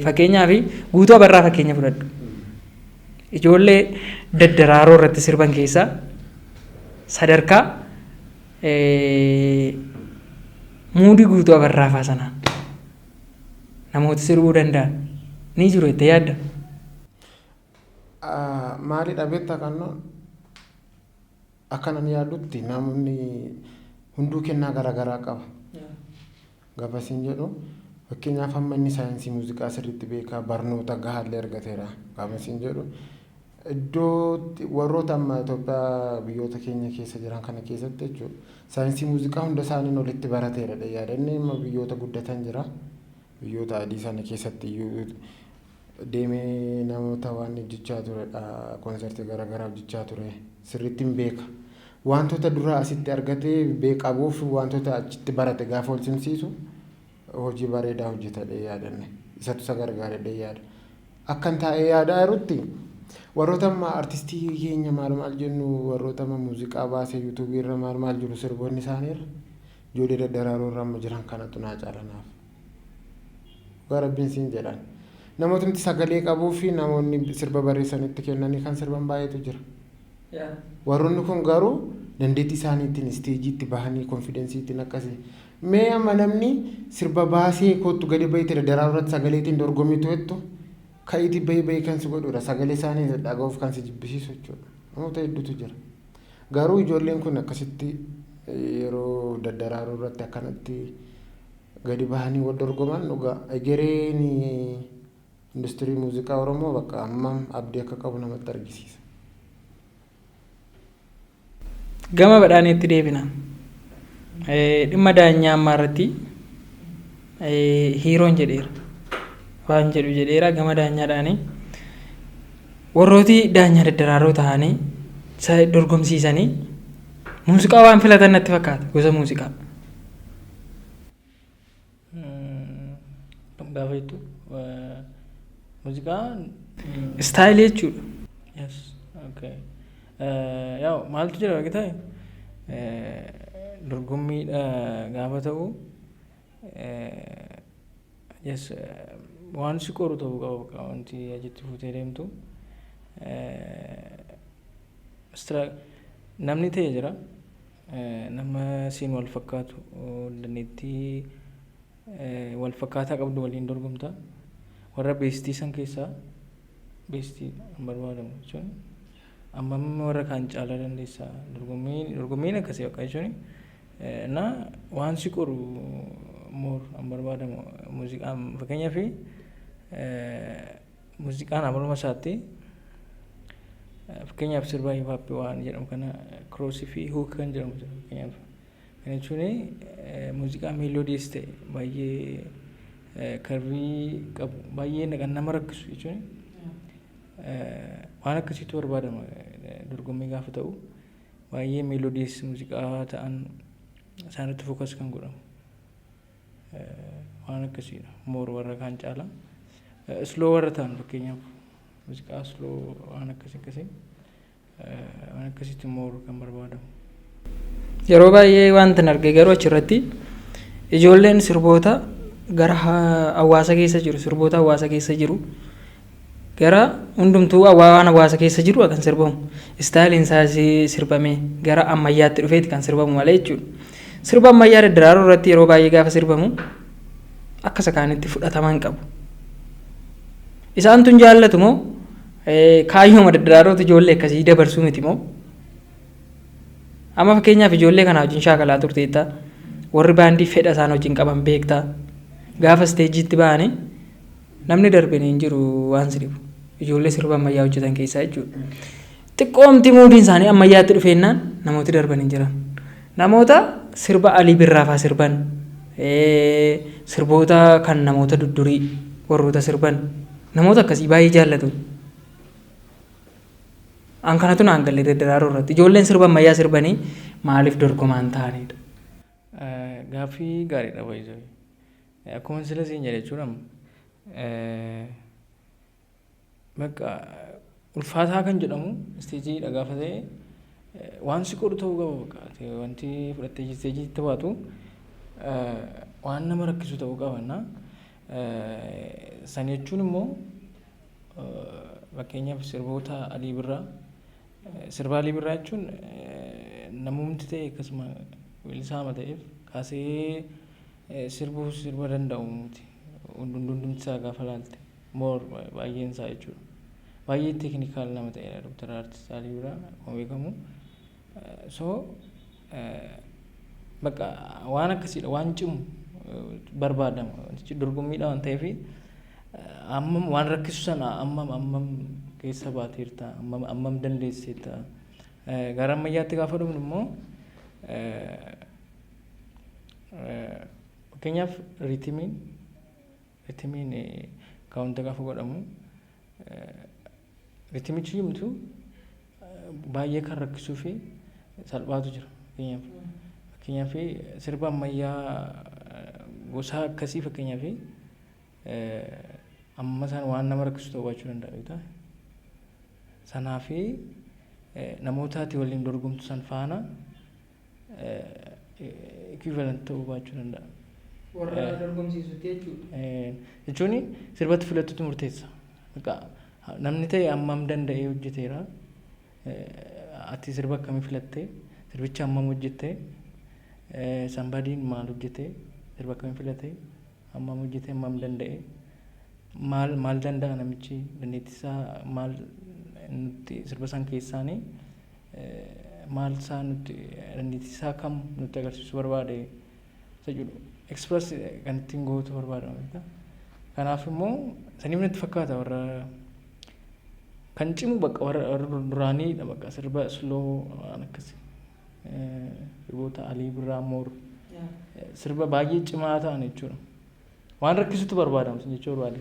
Fakkeenyaaf guutuu abarraa fakkeenya fudhadhu. Ijoollee daddaraaroo irratti sirban keessaa sadarkaa muudii guutuu abarraa faa sanaan namoota sirbuu danda'an ni jiru itti yaadda. Maalidha beektaa kannoo akkanan yaadutti namni hunduu kennaa garaagaraa qaba. Gabasiin jedhu fakkeenyaaf amma inni saayinsii muuziqaa sirriitti beekaa barnoota gahaallee argateera. Gabasiin jedhu iddoo warroota amma Itoophiyaa biyyoota keenya keessa jiran kana keessatti jechuudha. Saayinsii muuziqaa hunda isaaniin olitti barateera yaadannee amma biyyoota guddatan jira. Biyyoota adii sana keessatti iyyuu deemee namoota waan hojjechaa turedha. Konsertii garaagaraa hojjechaa ture. Sirriitti hin beeka. Wantoota duraa asitti argatee beekabuuf wantoota achitti barate gaafa ol simsiisu hojii bareedaa hojjetadhee yaadanne. Isatu isa gargaaredhee yaada. Akkan taa'ee yaadaa jirutti warroota amma artistii keenya maal jennu warroota amma muuziqaa baasee yuutuubii irra maal jiru sirboonni isaaniirra ijoollee daddaraaroo irra amma jiran kanatu naa caalanaaf. Garabbiin siin jedhan. Namootni sagalee qabuu fi namoonni sirba barreessanitti kennanii kan sirban baay'eetu jira. Warroonni kun garuu dandeettii isaaniitiin isteejiitti bahanii konfidensiitiin akkasii. Mee amma namni sirba baasee kootu gadi bahiite daddaraaroo irratti sagaleetiin dorgommitu jettu ka'iitii bahii kan si godhudha. Sagalee isaanii dhaga'uuf kan si jibbisiisu jechuudha. Namoota hedduutu jira. Garuu ijoolleen kun akkasitti yeroo daddaraaroo irratti akkanatti gadi bahanii wal dorgoman dhugaa egereen industirii muuziqaa Oromoo bakka ammam abdii akka qabu namatti argisiisa. Gama badhaaneetti deebina. Dhimma daanyaa ammaa irratti hiiroon jedheera. Waan jedhu jedheera gama daanyaadhaanii warrooti daanyaa daddaraaroo ta'anii dorgomsiisanii muuziqaa waan filatan natti fakkaata gosa muuziqaa. Gaafa jettu muuziqaa Istaayilii jechuudha. yes okay yaa maaltu jira beektaa dorgommiidha gaafa ta'u yes waan si qoru ta'uu qaba wanti achitti fuutee deemtu namni ta'e jira nama siin wal fakkaatu dandeettii wal fakkaataa qabdu waliin dorgomta warra beestii san keessaa beestii hin barbaadamu jechuun ammam warra kaan caalaa dandeessaa dorgommiin akkasii bakka jechuun na waan si qoru moor hin barbaadamu muuziqaan fakkeenyaaf muuziqaan amaluma isaatti fakkeenyaaf sirba hip-hop waan jedhamu kana kiroosii fi huuk kan jedhamu fakkeenyaaf kan jechuun muuziqaa meeloodiis ta'e baay'ee karbii qabu baay'ee kan nama rakkisu jechuun waan akkasiitu barbaadama dorgommii gaafa ta'u baay'ee meeloodiis muuziqaa ta'an isaanitti fokas kan godhamu waan akkasiidha moor warra kaan caala sloo warra ta'an fakkeenyaaf muuziqaa sloo waan akkasii waan akkasiitti moor kan barbaadamu. Yeroo baay'ee wanti arge garuu achirratti ijoolleen sirboota gara hawaasa keessa jiru sirboota hawaasa keessa jiru gara hundumtuu waan hawaasa keessa jiru kan sirbamu istaayiliin isaas sirbamee gara ammayyaatti dhufeeti kan sirbamu malee jechuudha. Sirba ammayyaa daddaraaroo irratti yeroo baay'ee gaafa sirbamu akka sakaanitti fudhatama hin qabu. Isaan tun jaallatu moo kaayyooma daddaraarootu ijoollee akkasii dabarsuu miti moo? Amma fakkeenyaaf ijoollee kana wajjin shaakalaa turteetta warri baandii fedha isaan wajjin qaban beektaa gaafa isteejiitti ba'anii namni darbanii hin jiru waan sirbu ijoollee sirba ammayyaa hojjetan keessaa jechuudha. Xiqqoomti muudiin isaanii ammayyaatti dhufeennaan namooti darbanii jiran namoota sirba Alii Birraafaa sirban sirboota kan namoota duddurii warroota sirban namoota akkasii baay'ee jaallatu. An kanatu naan galee daddaraaroo irratti ijoolleen sirba ammayyaa sirbanii maaliif dorgomaan ta'anidha. Gaaffii gaariidha baay'ee akkuma sila siin jedhe jechuudha bakka ulfaataa kan jedhamu isteejiidha gaafa ta'e waan si qoru ta'uu qaba bakka wanti fudhattee isteejiitti baatu waan nama rakkisu ta'uu qaba san jechuun immoo fakkeenyaaf sirboota Alii Birraa sirba Alii Birraa jechuun namumti ta'e akkasuma weellisaama ta'eef kaasee sirba danda'u miti hundumti isaa gaafa laalte moor baay'een isaa jechuudha baay'ee teeknikaal nama ta'edha Dr. Artist Alii Birraa akkuma beekamu so bakka waan akkasiidha waan cimu barbaadama wantichi dorgommiidha waan ta'eef ammam waan rakkisu sana ammam keessa baateerta ammam dandeesseetta gara ammayyaatti gaafa dhufnu immoo fakkeenyaaf riitimiin kaawunta gaafa godhamu riitimichi himtu baay'ee kan rakkisuu fi salphaatu jira fakkeenyaaf sirba ammayyaa gosa akkasii fakkeenyaaf amma san waan nama rakkisu ta'uu danda'a sanaaf namootaati waliin dorgomtu san faana equivalent ta'uu baachuu danda'a. Warra dorgomsiisutti jechuudha. Jechuun sirbatti filattutu murteessa. Namni ta'e ammam danda'ee hojjeteera. Ati sirba akkamii filattee sirbicha ammam hojjettee sanbadiin maal hojjetee sirba akkamii filatee ammam hojjetee ammam danda'ee maal danda'a namichi dandeettisaa maal nuti sirba san keessaanii maal isaa nuti dandeettisaa kam nutti agarsiisu barbaade isa jedhu express kan ittiin gootu barbaadama. Kanaaf immoo saniif natti fakkaata warra kan cimu bakka warra duraaniidha bakka sirba slow waan akkasii sirboota Alii Birraa moor sirba baay'ee cimaa ta'an jechuudha. Waan rakkisutu barbaadamsu jechuu barbaade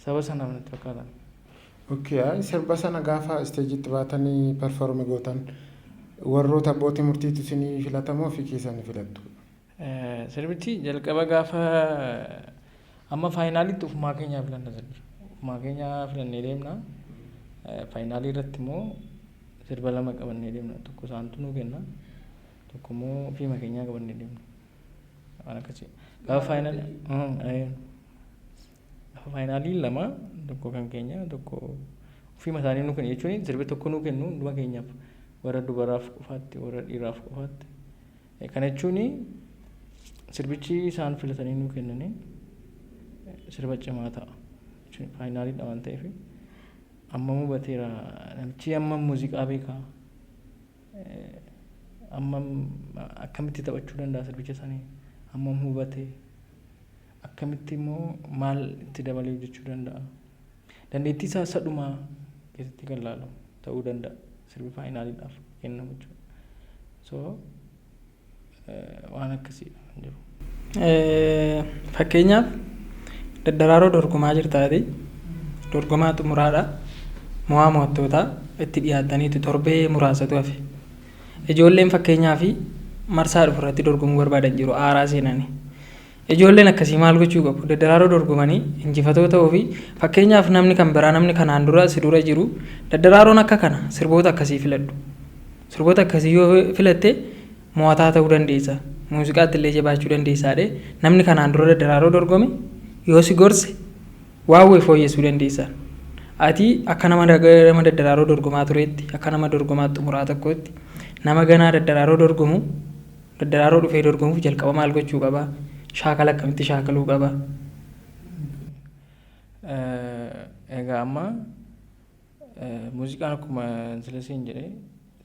saba sanaaf natti fakkaata. Okay, sirba sana gaafa isteejitti baatanii performi gootan warroota abbootii murtiitu isinii filatamoo fi keessanii filattu? Sirbichi jalqaba gaafa amma faayinaalitti ofumaa keenyaa filanna sirbi. Ofumaa keenyaa filannee deemna. Faayinaalii irratti immoo sirba lama qabannee deemna. Tokko isaantu nuu kenna. Tokko immoo ofiima keenyaa qabannee deemna. Waan akkasii. Gaafa faayinaalii lama tokko kan keenya tokko ofiima isaanii nuu kenna jechuun sirbi tokko nuu kennu hunduma keenyaaf warra dubaraaf qofaatti warra dhiiraaf qofaatti. Kana jechuun sirbichi isaan filatanii nuu kennanii sirba cimaa ta'a. Faayinaaliidha waan ta'eef ammam hubateera namichi ammam muuziqaa beekaa ammam akkamitti taphachuu danda'a sirbicha sanii ammam hubatee akkamitti immoo maal itti dabalee hojjechuu danda'a dandeettii isaa sadhumaa keessatti kan laalu ta'uu danda'a sirbi faayinaaliidhaaf kennamu jechuudha so waan akkasiidha jiru. Fakkeenyaaf daddaraaroo dorgomaa jirtaati dorgomaa xumuraadha mo'aa mo'attootaa itti dhiyaataniitu torbee muraasatu hafe ijoolleen fakkeenyaaf marsaa dhufu irratti dorgomuu barbaadan jiru aaraa seenanii ijoolleen akkasii maal gochuu qabu daddaraaroo dorgomanii injifatoo ta'uu fi fakkeenyaaf namni kan biraa namni kanaan dura si dura jiru daddaraaroon akka kana sirboota akkasii filadhu sirboota akkasii yoo filatte mo'ataa ta'uu dandeessa muuziqaatti illee jabaachuu dandeessaadhe namni kanaan dura daddaraaroo dorgome yoo si gorse waawwee fooyyessuu dandeessa ati akka nama daddaraaroo dorgomaa tureetti akka nama dorgomaa xumuraa tokkotti nama ganaa daddaraaroo dorgomu daddaraaroo dhufee dorgomuuf jalqaba maal gochuu qaba shaakala akkamitti shaakaluu qaba. Egaa amma muuziqaan akkuma silasiin jedhee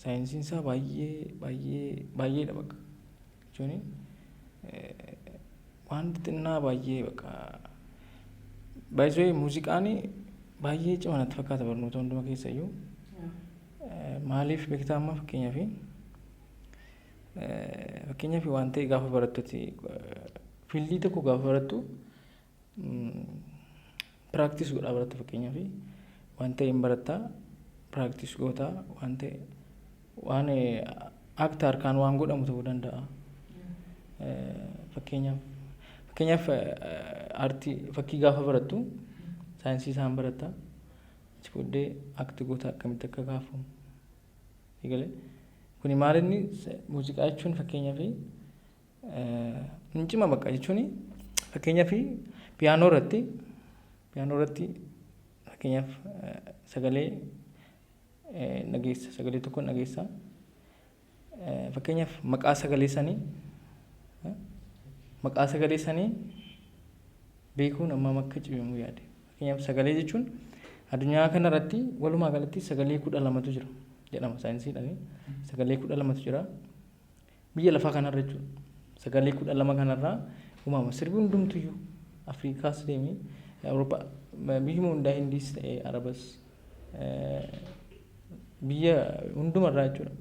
saayinsiin isaa baay'eedha bakka jechuun waan xixinnaa baay'ee bakka baay'ee muuziqaan baay'ee cima natti fakkaata barnoota hunduma keessa iyyuu maaliif beektaa amma fakkeenyaaf waan ta'e gaafa barattutti fiildii tokko gaafa barattu piraaktis godhaa baratta fakkeenyaaf waan ta'e hin barattaa piraaktis gootaa waan ta'e waan akta harkaan waan godhamu ta'uu danda'a fakkeenyaaf aartii fakkii gaafa barattu saayinsii isaan baratta achi booddee akti gootaa akkamitti akka kaafamu eegalee kuni maal inni muuziqaa jechuun fakkeenyaaf hin cima bakka jechuun fakkeenyaaf piyaanoo irratti fakkeenyaaf sagalee dhageessa sagalee tokko dhageessa fakkeenyaaf maqaa sagalee sanii beekuun ammam akka cimamu yaade fakkeenyaaf sagalee jechuun addunyaa kanarratti walumaa galatti sagalee 12tu jira jedhama saayinsiidhaan sagalee 12tu jira biyya lafaa kanarra jechuudha sagalee 12 kanarraa uumama sirbi hundumtuyyuu Afrikaas deemee Awurooppaa biyyuma hundaa Hindiis ta'ee Arabas biyya hundumarraa jechuudha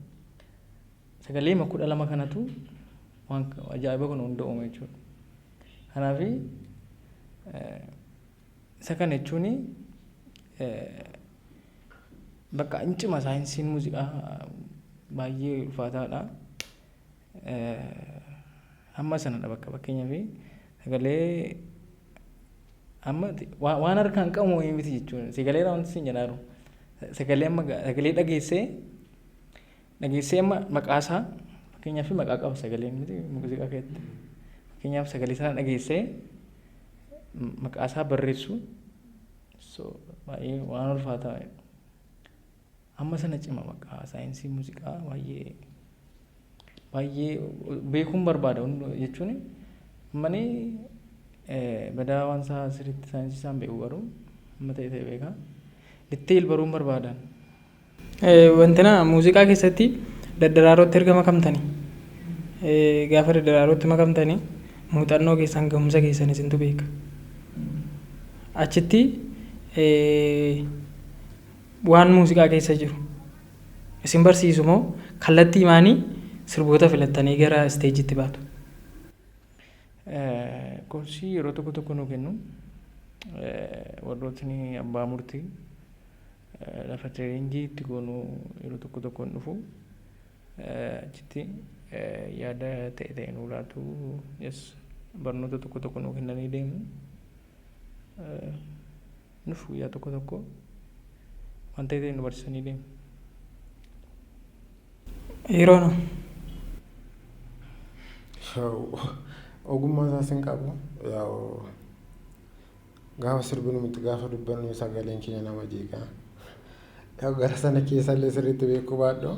sagalee 12 kanatu waan ajaa'iba kun hunda uume jechuudha kanaaf isa kana jechuun bakka hin cima saayinsiin muuziqaa baay'ee ulfaataadha amma sanadha bakka fakkeenyaaf sagalee amma waan harkaan qabu miti jechuudha sagalee raawwanti siin jedhaaru sagalee dhageessee amma maqaasaa fakkeenyaaf maqaa qaba sagaleen miti muuziqaa keessatti fakkeenyaaf sagalee sana dhageessee maqaasaa barreessu so baay'ee waan ulfaataa amma sana cima maqaa saayinsii muuziqaa baay'ee beekuun barbaada jechuun mani badaa waan isaa sirriitti saayinsii isaan beeku garuu amma ta'e beekaa ditteel baruun barbaadan. Wantina muuziqaa keessatti daddaraarootti erga makamtanii gaafa daddaraarootti makamtanii muuxannoo keessan gahumsa keessan isintu beeka achitti waan muuziqaa keessa jiru isin barsiisu moo kallattii maanii sirboota filattanii gara isteejitti baatu? Koorsii yeroo tokko nu kennu warrootni abbaa murtii lafa tireenjiitti goonu yeroo tokko dhufu achitti yaada ta'e nuu laatu barnoota tokko nu kennanii deemu nufu yaa tokko waan ta'e nu barsiisanii deemu. Yeroo no ogummaa isaas hin qabu gaafa sirbinu miti gaafa dubbannu sagaleen keenya nama jeeqaa gara sana keessallee sirriitti beekuu baadhu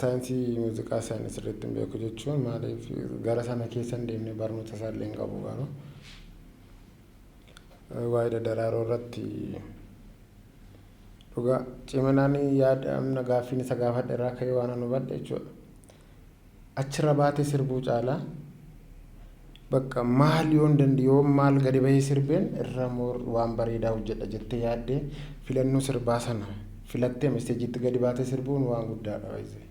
saayinsii muuziqaa isaanii sirriitti hin beeku jechuun maaliif gara sana keessa hin deemne barnoota isaallee hin qabu garuu waa'ee daddaraaroo irratti dhugaa ciminaan yaada amna gaaffiin isa gaafadhe irraa ka'ee waan nu badhe jechuudha. Achirra baatee sirbuu caalaa bakka maal yoon dandiyoo maal gadi bahee sirbeen irra waan bareedaa hojjedha jettee yaaddee filannoo sirbaa sana filattee isteejiitti gadi baatee sirbuun waan guddaadha baay'ee.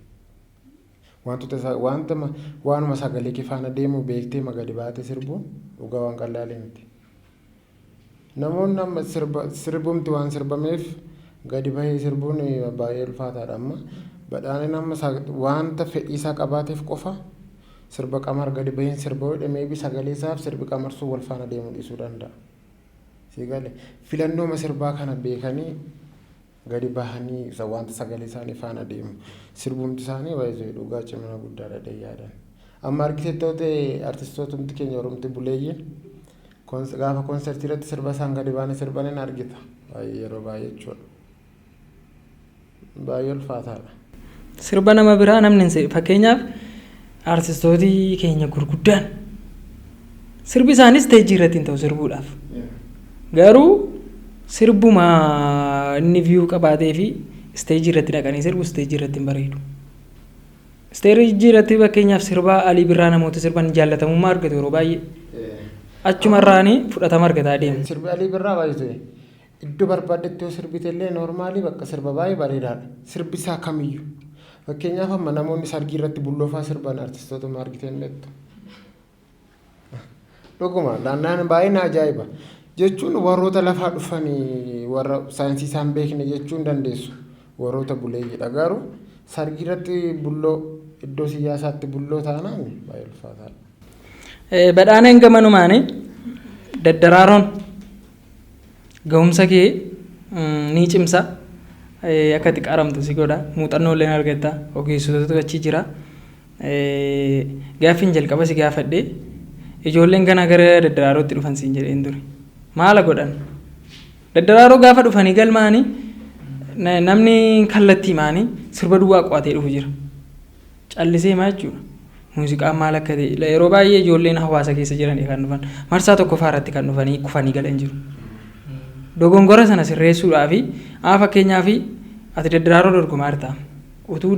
Waanuma sagalee kee faana deemu beektee gadi baatee sirbuun dhugaa waan qalqaalii miti. Namoonni amma sirbumti waan sirbameef gadi bahee sirbuun baay'ee ulfaataadha amma. Badhaadhina amma wanta fedhii isaa qabaateef qofa sirba qamar gadi baheen sirba hodhe meebii sagalee isaaf sirbi qamar sun wal faana deemuu dhiisuu danda'a. Sigalee filannoo sirbaa kana beekanii gadi bahanii wanta sagalee isaanii faana deemu sirbumti isaanii baay'ee dhugaa cimina guddaadha deeyyaadhaan. Amma argiteettoota artistootumti keenya Oromti buleeyyiin gaafa konsertii irratti sirba isaan gadi baanii sirban argita yeroo baay'ee jechuudha. Baay'ee ulfaataadha. Sirba nama biraa namni fakkeenyaaf artistootii keenya gurguddaan sirbi isaanis isteejii irratti hin ta'u sirbuudhaaf. Garuu sirbuma inni viyuu qabaatee fi isteejii irratti dhaqanii sirbu isteejii irratti hin bareedu. Isteejii irratti fakkeenyaaf sirba Alii Birraa namoota sirban jaallatamummaa argatu yeroo baay'ee. Achumarraanii fudhatama argataa deemu. Sirbi Alii Birraa baay'ee iddoo barbaadetti yoo sirbite illee noormaalii bakka sirba baay'ee bareedaadha. Sirbi isaa kamiyyuu. Fakkeenyaaf amma namoonni sargii irratti bulloofaa sirban artistoota argiteen beektu. Dhuguma naannaan baay'ee na ajaa'iba. Jechuun warroota lafaa dhufanii warra saayinsii isaan beekne jechuun dandeessu. Warroota buleeyyiidha garuu sargii irratti bulloo iddoo siyaasaatti bulloo taanaan baay'ee ulfaataadha. Badhaadhina gamanumaanii daddaraaroon ga'umsa kee ni cimsa akka itti qaramtu si godha muuxannoo illee argatta ogeessotatu achi jira gaaffiin jalqaba si gaafadhe ijoolleen kana gara daddaraarootti dhufan siin jedheen ture maala godhan daddaraaroo gaafa dhufanii galmaanii namni kallattii maanii sirba duwwaa qo'atee dhufu jira callisee maa jechuudha. Muuziqaan maal akka ta'e yeroo baay'ee ijoolleen hawaasa keessa jiran kan dhufan marsaa tokkoffaa irratti kan dhufanii kufanii galan jiru. Dogongora sana sirreessuudhaaf fakkeenyaaf ati daddaraaroo dorgomaa jirta. Utuu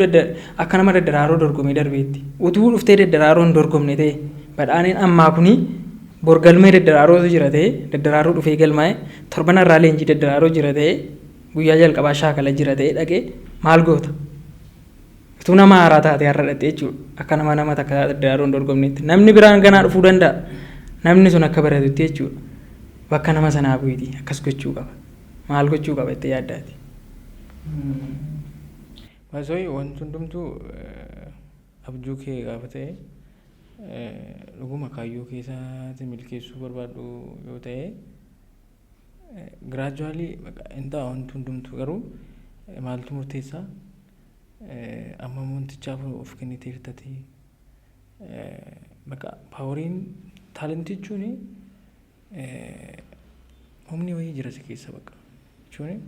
akka nama daddaraaroo dorgomee darbeetti. Utuu dhuftee daddaraaroo hin dorgomne ta'e badhaadhinni ammaa kuni borgalmee daddaraarootu jira ta'e daddaraaroo dhufee galmaa'e torban irraa leenjii daddaraaroo jira ta'e guyyaa jalqabaa shaakala jira ta'e dhaqee maal goota? Utuu nama haaraa taatee har'a dhattee jechuudha. Akka nama takka daddaraaroo hin dorgomnetti. Namni biraan ganaa dhufuu danda'a. Namni sun akka baratutti jechuudha. Bakka nama sanaa bu'iti akkas gochuu qaba. Maal gochuu qaba itti yaaddaati. Masooyi wanti hundumtuu abjuu kee gaafa ta'e dhuguma kaayyoo keessatti milkeessuu barbaadu yoo ta'e giraajuwaalii hin ta'a wanti hundumtuu garuu maaltu murteessaa amma wantichaaf of kenniteef taate bakka paaworiin taalentii jechuun humni wayii jira si keessa bakka jechuun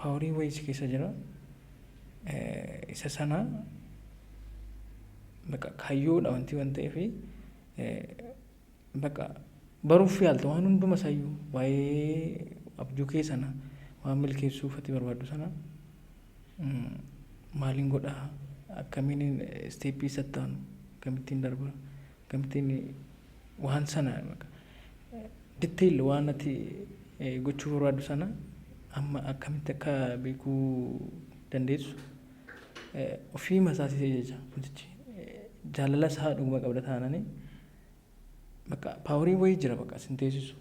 paaworii wayii si keessa jira isa sana bakka kaayyoodha wanti waan ta'eef bakka baruuf yaalta waan hunduma sayyuu waa'ee abjuu kee sana waan milkeessuuf ati barbaaddu sana maaliin godhaa akkamiin isteeppii sattaan akkamittiin darba akkamittiin waan sana diteeyil waan ati gochuu barbaaddu sana amma akkamitti akka beekuu dandeessu ofii masaasisee jecha wantichi jaalala isaa dhuguma qabda taananii bakka paaworii wayii jira bakka sinteessisu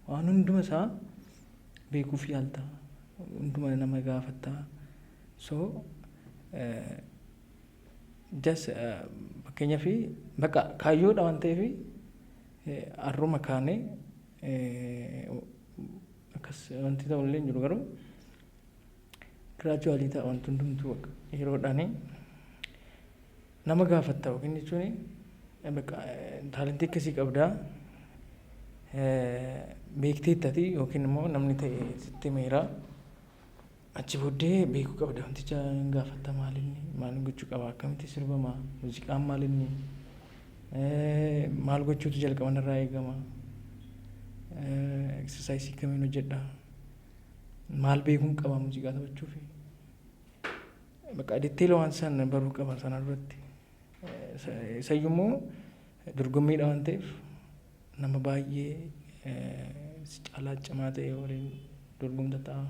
waan hunduma isaa beekuuf yaalta hunduma nama gaafatta so just fakkeenyaaf bakka kaayyoodha waan ta'eef harruma kaanee akkas wanti ta'ullee hin jiru garuu giraajuwaalii ta'a wanti hundumtuu yeroodhaan nama gaafatta yookiin jechuun bakka taalentii akkasii qabdaa beekteettati yookiin immoo namni ta'e sitti meeraa achi booddee beekuu qabda wanticha gaafatta maaliin gochuu qaba akkamitti sirbamaa muuziqaan maalinni maal gochuutu jalqaban irraa eegama eksersaayisii kamiin hojjedha maal beekuun qaba muuziqaa taphachuuf. Bakka ditteela waan san baruu qaba sana duratti. Isayyummoo dorgommiidha waan ta'eef nama baay'ee caalaa cimaa ta'e waliin dorgomta ta'a.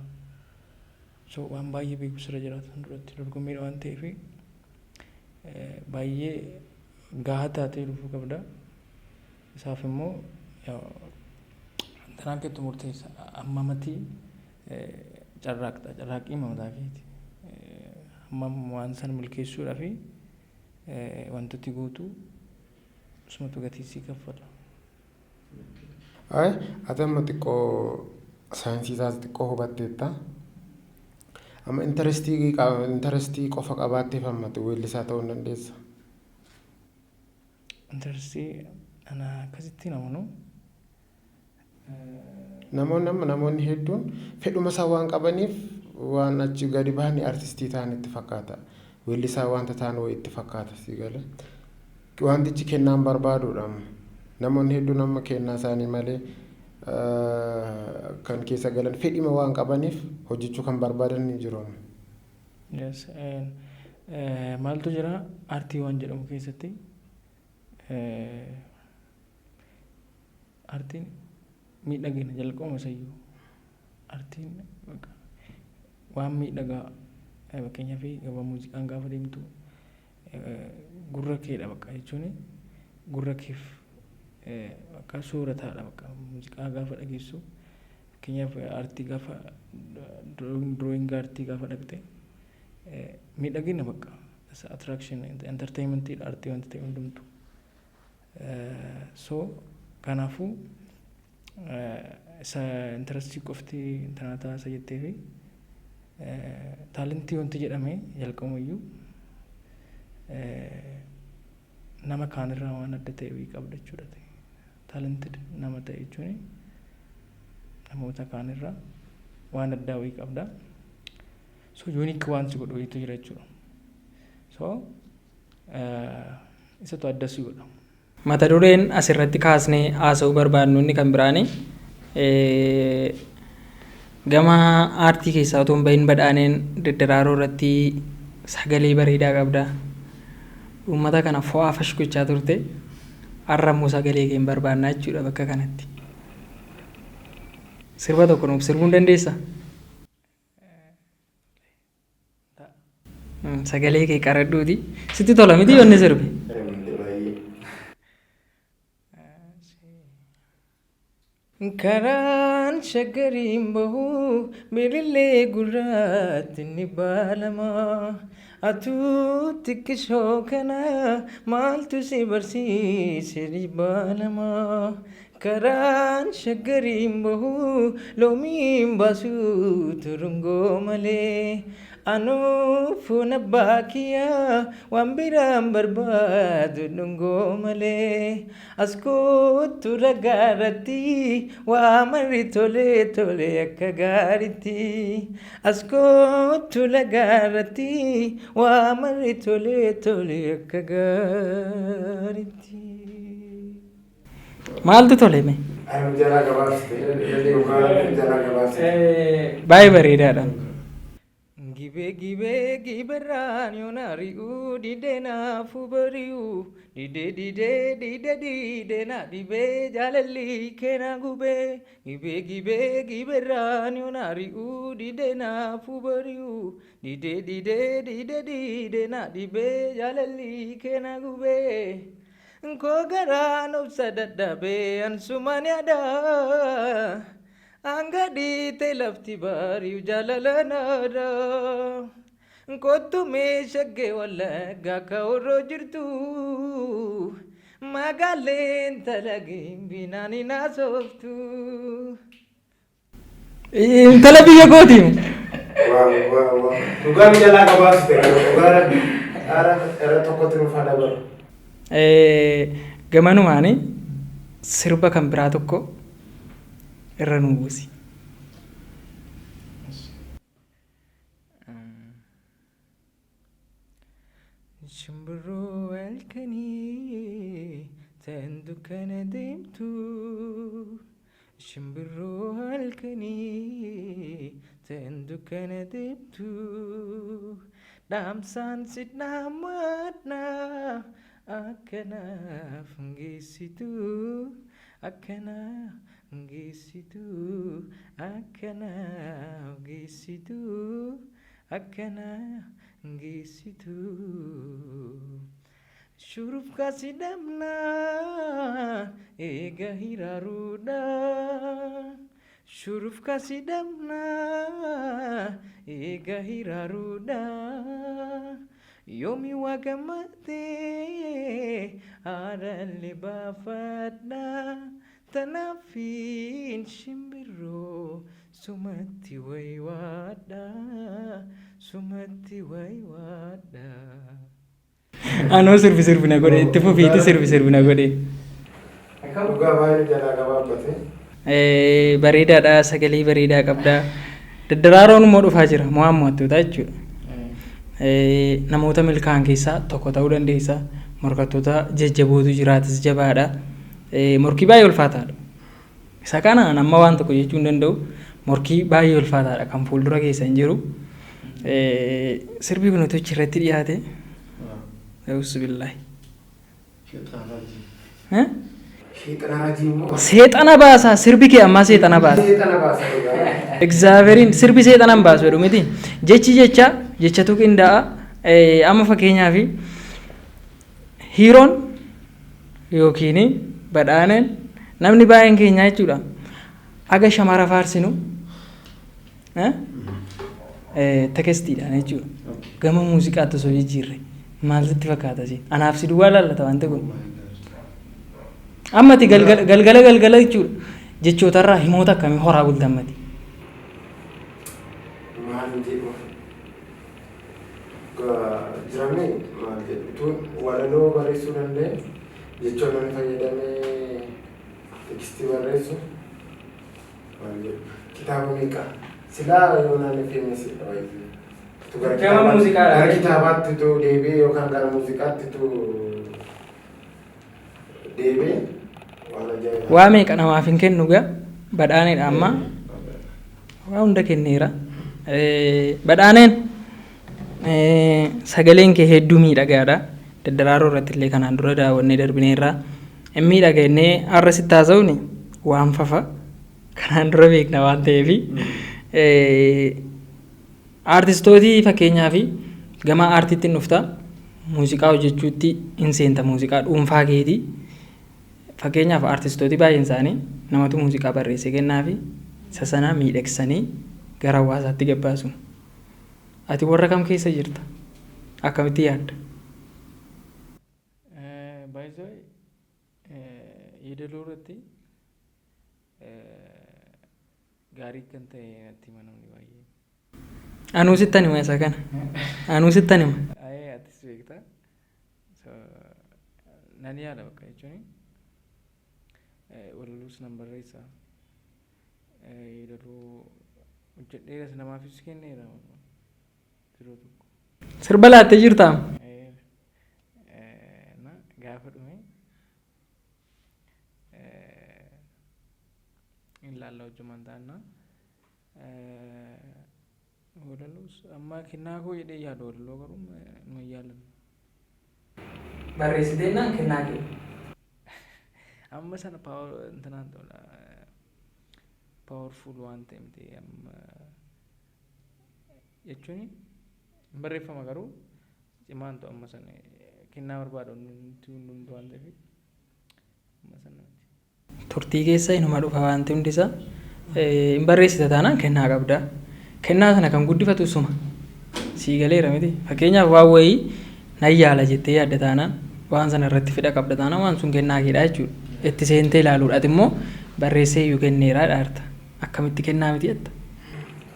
So waan baay'ee beeku sirra jiraatan duratti dorgommiidha waan ta'eef baay'ee gahaa taatee dhufuu qabda. Isaaf immoo tanaan keetti murteessa ammamatii carraaqxa carraaqqii mataa keeti. Amma waan san milkeessuudhaa fi wantooti guutuu sumatu gatii sii kaffala. Ati amma xiqqoo saayinsii isaas xiqqoo hubatteetta. Amma intarestii qofa qabaatteef ammatti weellisaa ta'uu hin dandeessa. Intarestii ana akkasitti namoonni namoonni hedduun fedhuma isaa waan qabaniif waan achi gadi bahanii artistii ta'an itti fakkaata. Weellisaa wanta ta'an wayii itti fakkaata si gala. Wantichi kennaan barbaaduudha. Namoonni hedduun amma kennaa isaanii malee kan keessa galan fedhima waan qabaniif hojjechuu kan barbaadan ni jiru. Yes, maaltu jira aartii waan jedhamu keessatti aartiin miidhagina jalqabuma isayyuu aartiin waan miidhagaa fakkeenyaaf gabaa muuziqaan gaafa deemtu gurra keedha bakka jechuun gurra keef akka soorataadha bakka muuziqaa gaafa dhageessu fakkeenyaaf aartii gaafa drawing aartii gaafa dhaqxe miidhagina bakka attraction entertainment aartii wanta ta'e hundumtu so kanaafuu isa intarastii qofti tanaataa isa jettee fi taalentii wanti jedhame jalqabumayyuu nama kaanirraa waan adda ta'e wii qabda jechuudha. Talented nama ta'e jechuun namoota kaanirraa waan addaa wii qabda. So unique waan si godhu wayiitu jira jechuudha. So isatu adda si godha. Mata dureen asirratti kaasnee haasa'uu barbaadnu inni kan biraani gama aartii keessaa otoo hin bahin badhaaneen daddaraaroo irratti sagalee bareedaa qabda. Uummata kana fo'aa fashgochaa turte har'ammoo sagalee kee hin barbaannaa jechuudha bakka kanatti. Sirba tokko nuuf sirbuu hin dandeessaa? Sagalee kee qaradhuuti. Sitti tola miti yoonni sirbi? Karaan shaggariin bahu bilillee gurraatti ni baalama. Atuu xiqqishoo kana maaltu si barsiise ni baalama. Karaan shaggariin bahu loomiin baasuu turungoo malee. Anuu fuuna baakiyaa waan biraan barbaadu dhungoo malee. As kootu ragaarratti waa marri tolee tolee akka gaaritti. As kootu ragaarratti waa marri tolee tolee akka gaaritti. Maaltu tole mee? Baay'ee bareedaadha. Giberaan yoonari'u didee naafu bari'u didee na dhibee jaalalli keena gubee giberaan yoonari'u didee naafu bari'u didee na dhibee jaalalli keena gubee koo garaan obsa dadhabee ansumaan yaadaa. Angadi lafti bariu jalalanada kottu meeshagge wallagga kaurro jirtu magaaleen talagin binaani naasoftu. Intala biyya kooti. Dhugaan jalaa qabaaste dhugaan era tokkotti nuuf dabalu. Gamanumaani sirba kan biraa tokko irra nu buusi. Shimbiroo halkanii ta'an dukkana deemtu. Shimbiroo halkanii dukkana deemtu dhaamsaan si dhaamadha akkanaaf geessitu akkanaaf geessitu akkanaaf geessitu akkanaaf geessitu shuruf kasi damna ega hiraruda shuruf kasi damna ega hiraruda yomi wagamate aralle bafadda tanafin shimbiro sumatti waywada sumatti waywada Anoo sirbi na godhe itti fufiiti sirbi na godhe. Dhugaa baay'ee jalaa gabaabbate. Bareedaadha sagalee bareedaa qabda. Daddaraaroon immoo dhufaa jira mo'aan mo'attoota jechuudha. Namoota milkaa'an keessaa tokko ta'uu dandeessa. Morkattoota jajjabootu jiraatis jabaadha. Morkii baay'ee ulfaataadha. Isa kana nama waan tokko jechuu hin danda'u. Morkii baay'ee ulfaataadha kan fuuldura keessa hin jiru. Sirbi kun irratti dhiyaate. أعوذ بالله سيطانا باسا سربي كي أما سيطانا باسا إكزافرين سربي سيطانا باسا ودو متي جيتشا توك إندا أما فكينيا في هيرون يوكيني بدانن نمني باين كينيا يجودا أغا شمارا فارسينو تكستي دانا يجودا غما موسيقى تسوي جيري maaltu fakkaata si anaaf si duwwaa laallata wanta kun ammati galgala jechuudha jechootarraa himoota akkamii horaa bultammati maal jedhu jiramee maal jedhu walaloo barreessuu danda'e jechoota fayyadamee tekstii barreessu maal jedhu kitaaba meeqa silaa yoonaan feemesi Gama muuziqaa gara kitaabaatti tu deebi'ee yookaan gara muuziqaatti tu deebi'ee waan ajaa'ibaa. Waa meeqa namaaf hin kennu gaa badhaanedha amma waa hunda kenneera. Badhaaneen sagaleen kee hedduu miidhagaadha. Daddaraaroo irratti illee kanaan dura daawwannee darbineerra. Hin miidhagannee har'a sitti haasa'uuni waan fafa kanaan dura beekna waan ta'eefi. Artistootii fakkeenyaa fi gama aartiitti dhufta muuziqaa hojjechuutti hin seenta muuziqaa dhuunfaa keetii fakkeenyaaf artistootii baay'een isaanii namatu muuziqaa barreessee kennaa fi isa sana miidhagsanii gara hawaasaatti gabbaasu. Ati warra kam keessa jirta? Akkamitti yaadda? Baay'isoo yeedaloo irratti gaarii kan ta'e natti manamni baay'ee. Anuu sittan hima isa kana. Anuu sittan hima. Atis beekta. Nan yaada bakka jechuun walaluus nan barreessa. Yeedaloo hojjedheeras namaafis kenneera yeroo tokko. Sirba laattee jirtaa? Gaafa dhume hin laalla hojjeman taanna. Walalus amma kennaa koo jedhee yaadu walaloo garuu nu yaalan. Barreessitee naan kennaa kee. Amma sana intanaan ta'udha powerful waan ta'e miti amma jechuun barreeffama garuu cimaan ta'u amma sana kennaa barbaadu hundi waan ta'eef amma sana. Turtii keessa inuma dhufa wanti hundisaa hin barreessita taanaan kennaa qabda. Kennaa sana kan guddifatu suma sii galeera miti fakkeenyaaf waan wayii nan yaala jettee yaadda taanaan waan sana irratti fedha qabda taanaan waan sun kennaa keedha jechuudha itti seentee ilaaluudhaat immoo barreessee iyyuu kenneeraa dhaarta akkamitti kennaa miti jetta.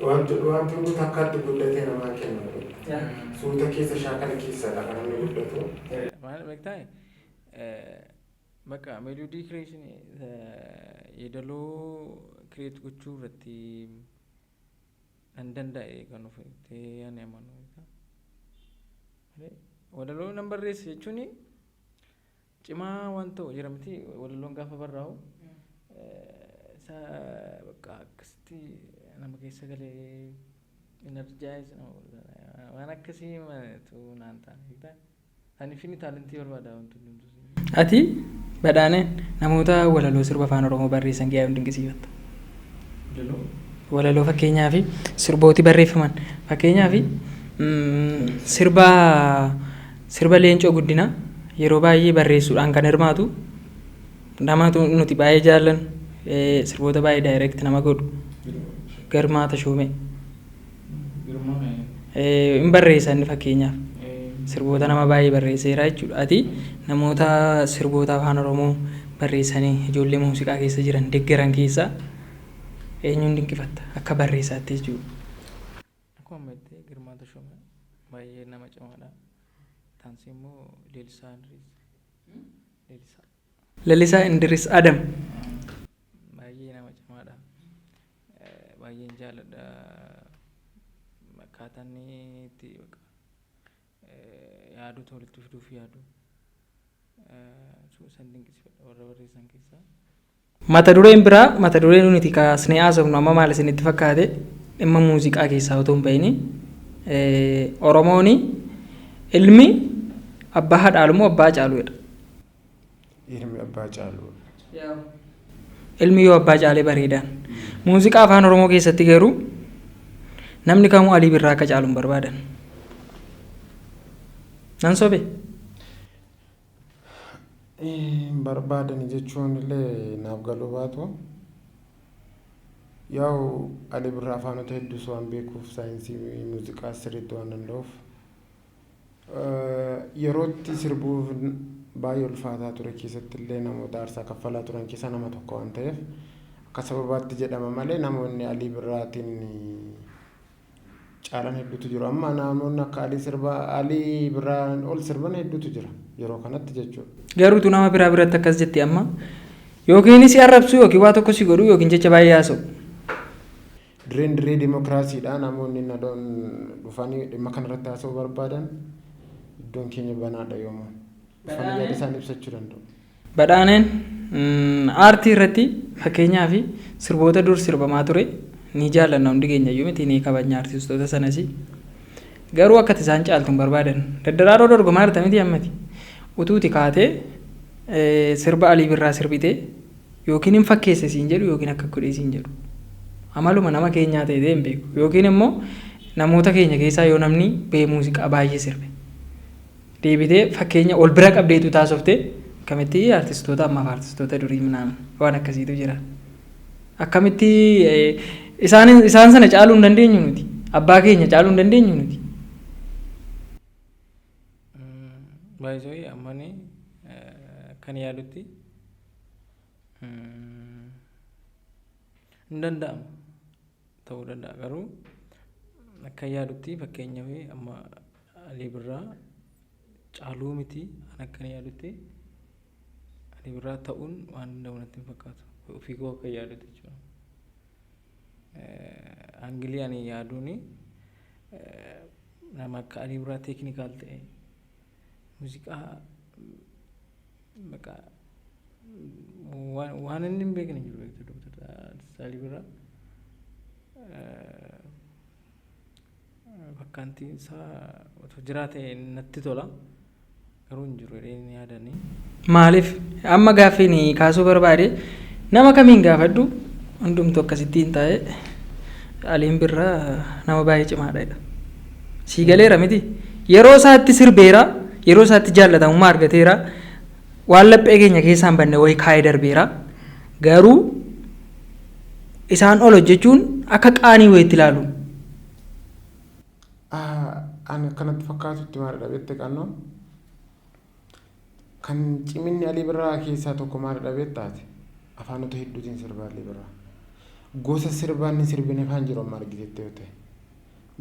Wanti hundi takkaatti guddatee namaa kenna suuta keessa shaakala keessadha kan inni guddatu. Maal beektaa bakka meelodii kireeshin yeedaloo kireet gochuu irratti nan danda'e kan ofitti ani amanu. Walaloo nan barreesse jechuun cimaa waan ta'u jira miti walaloon gaafa barraa'u isa bakka akkasitti nama keessa galee energize waan akkasii tu naan taane ani fini taalentii barbaada wanti hundumtu. Ati badhaaneen namoota walaloo sirba afaan Oromoo barreessan gahee hundi dinqisiifatta. Walaloo fakkeenyaaf sirbooti barreeffaman fakkeenyaaf sirba Leencoo Guddinaa yeroo baay'ee barreessuudhaan kan hirmaatu nama nuti baay'ee jaallan sirboota baay'ee daayireekt nama godhu Girmaa Tashoomee hin barreessan fakkeenyaaf sirboota nama baay'ee barreesseera jechuudha. Ati namoota sirboota afaan Oromoo barreessanii ijoollee muuziqaa keessa jiran deeggaran keessaa eenyuun dinqifatta akka barreessaatti jechuudha. Akkuma beekte Girmaa Tashoomee baay'ee nama cimaadha. Taansi immoo Lalisaa Indiris Adam baay'ee nama cimaadha. Baay'een jaalladha. Akkaataa inni itti yaadu walitti fiduuf yaadu san dinqisiifadha warra barreessan keessaa. Mata dureen biraa mata dureen nuti kaasnee haasofnu amma maal isinitti fakkaate dhimma muuziqaa keessaa otoo hin bahini Oromoon ilmi abbaa haadhaalu moo abbaa caaluudha? Ilmi abbaa caalu. Ilmi yoo abbaa caalee bareedaan muuziqaa afaan Oromoo keessatti garuu namni kamuu Alii Birraa akka caalu hin barbaadan. Nan sobe? Barbaadan jechuun illee naaf galuu baatu yaa'u Alii Birraa afaanota hedduus waan beekuuf saayinsii muuziqaa sirriitti waan danda'uuf yerootti sirbuuf baay'ee ulfaataa ture keessatti illee namoota aarsaa kaffalaa turan keessaa nama tokko waan ta'eef akka sababaatti jedhama malee namoonni Alii Birraatiin caalan hedduutu jiru. Amma namoonni akka Alii Birraan ol sirban hedduutu jira yeroo kanatti jechuudha. Garuutu nama biraa biratti akkas jetti amma yookiin si arrabsu yookiin waa tokko si godhu yookiin jecha baay'ee haasa'u. Dirree dimokiraasiidha namoonni dhufanii dhimma kanarratti haasa'uu barbaadan iddoon keenya banaadha yoomuu dhufanii yaada isaan ibsachuu danda'u. Badhaaneen aartii irratti fakkeenyaaf sirboota dur sirbamaa ture ni jaallanna hundi keenya iyyuu miti ni kabajna artistoota sanas garuu akka isaan caaltu hin barbaadan daddaraaroo dorgomaa jirta miti ammati utuuti kaatee sirba Alii Birraa sirbitee yookiin hin fakkeesse siin jedhu yookiin akka godhee siin jedhu amaluma nama keenyaa ta'ee hin beeku yookiin immoo namoota keenya keessaa yoo namni bee muuziqaa baay'ee sirbe deebitee fakkeenya ol bira qabdeetu taasofte akkamitti artistoota ammaaf artistoota durii minaan waan akkasiitu jira akkamitti isaan sana caaluu hin dandeenyu nuti abbaa keenya caaluu hin dandeenyu nuti. Baay'ee ammani kan yaadutti hin danda'amu ta'uu danda'a garuu akka yaadutti fakkeenyaaf amma Alii Birraa caaluu miti akka yaadutti Alii Birraa ta'uun waan danda'u natti hin fakkaatu ofii koo akka yaadutti jechuudha. Angilii ani yaaduuni nama akka Alii Birraa teeknikaal ta'e muuziqaa maqaa waan inni hin beekne jiru beektu Alii Birraa fakkaanti isaa otoo jiraate natti tola garuu hin jiru jedhanii yaadanii. Maaliif amma gaaffiin kaasuu barbaade nama kamiin gaafadhu hundumtu akkasittiin taa'e Aliin Birraa nama baay'ee cimaadha. Sii galeera miti yeroo isaatti sirbeera yeroo isaatti jaallatamummaa argateera waan laphee keenya keessaan banne wayii kaa'ee darbeera garuu isaan ol hojjechuun akka qaanii wayiitti ilaalu. Ani akkanatti fakkaatutti maalidha beekte qannoo kan ciminni Alii Birraa keessaa tokko maalidha beektaate afaanota hedduutiin sirba Alii Birraa gosa sirbaa inni sirbine afaan jiru amma argiteetti yoo ta'e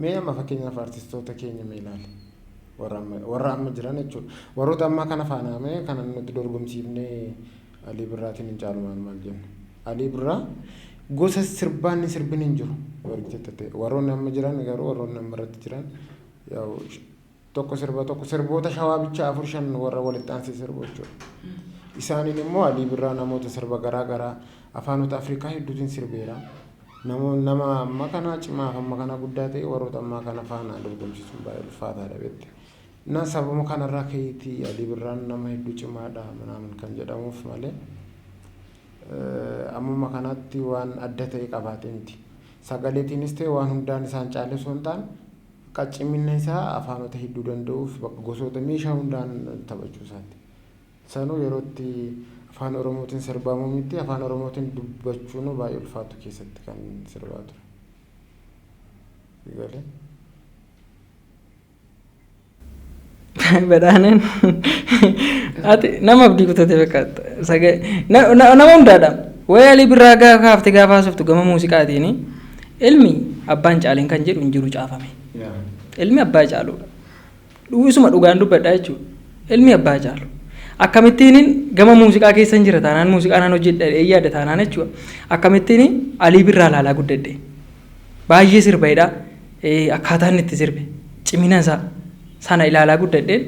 mee amma fakkeenyaaf artistoota keenya mee ilaali warra amma jiran jechuudha warroota ammaa kana faanaame kana nuti dorgomsiifnee Alii Birraatiin hin caalu maal jenna Alii Birraa gosa sirbaa inni sirbine hin jiru argiteetti warroonni amma jiran garuu warroonni amma irratti jiran yaa'u tokko sirboota shawaa bicha 4-5 warra walitti aansee sirbu jechuudha. Isaaniin immoo Alii Birraa namoota sirba garaa garaa afaanota Afrikaa hedduutiin sirbeera. nama amma kana cimaaf amma kana guddaa ta'e warroota ammaa kana faana dorgomsiisuun baay'ee ulfaataadha beekte. Na sababa kanarraa keetii Alii Birraan nama hedduu cimaadha manaamin kan jedhamuuf malee ammuma kanatti waan adda ta'e qabaatee miti. Sagaleetiinis ta'e waan hundaan isaan caalee osoo hin taane qaccimina isaa afaanota hedduu danda'uuf bakka gosoota meeshaa hundaan taphachuu isaati. Sanuu yerootti afaan Oromootiin sirbamuu miti afaan Oromootiin dubbachuun baay'ee ulfaatu keessatti kan sirbaa ture. Galee. Badhaaneen ati nama abdii kutatee fakkaata. Nama hundaadha. Wayii Alii Birraa gaafa hafte gaafa haasoftu gama muuziqaatiin ilmi abbaan caaleen kan jedhu hin jiru caafame. Ilmi abbaa caaluudha. Dhugisuma dhugaan dubbadhaa jechuudha. Ilmi abbaa caalu. Akkamittiin gama muuziqaa keessa hin jira taanaan muuziqaa naan hojjedhee yaada taanaan jechuudha. Akkamittiin Alii Birraa laalaa guddadhe. Baay'ee sirbeedha. Akkaataan itti sirbe. Cimina isaa sana ilaalaa guddadheen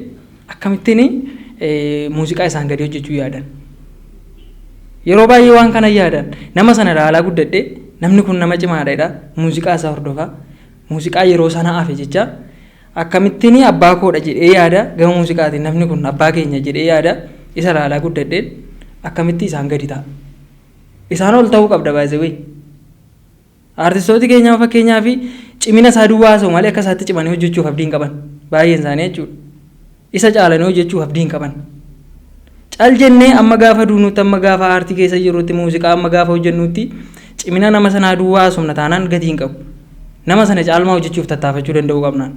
akkamittiin muuziqaa isaan gadi hojjechuu yaadan. Yeroo baay'ee waan kana yaadan nama sana ilaalaa guddadhee namni kun nama cimaadha muuziqaa isaa hordofaa muuziqaa yeroo sana hafe jecha akkamittiin abbaa koodha jedhee yaada gama muuziqaatiin namni kun abbaa keenya jedhee yaada isa ilaalaa guddadheen akkamitti isaan gadi ta'a. Isaan ol ta'uu qabda baay'ee. Artistooti keenyaa fakkeenyaa fi cimina isaa duwwaa haasa'u malee akka isaatti cimanii hojjechuuf abdiin qaban baay'een isaanii jechuudha. Isa caalanii hojjechuuf abdiin qaban. Caal jennee amma gaafa duunutti amma gaafa aartii keessa jirutti muuziqaa amma gaafa hojjennutti cimina nama sanaa duwwaa haasofna taanaan gatiin qabu. Nama sana caalmaa hojjechuuf tattaafachuu danda'uu qabnaan.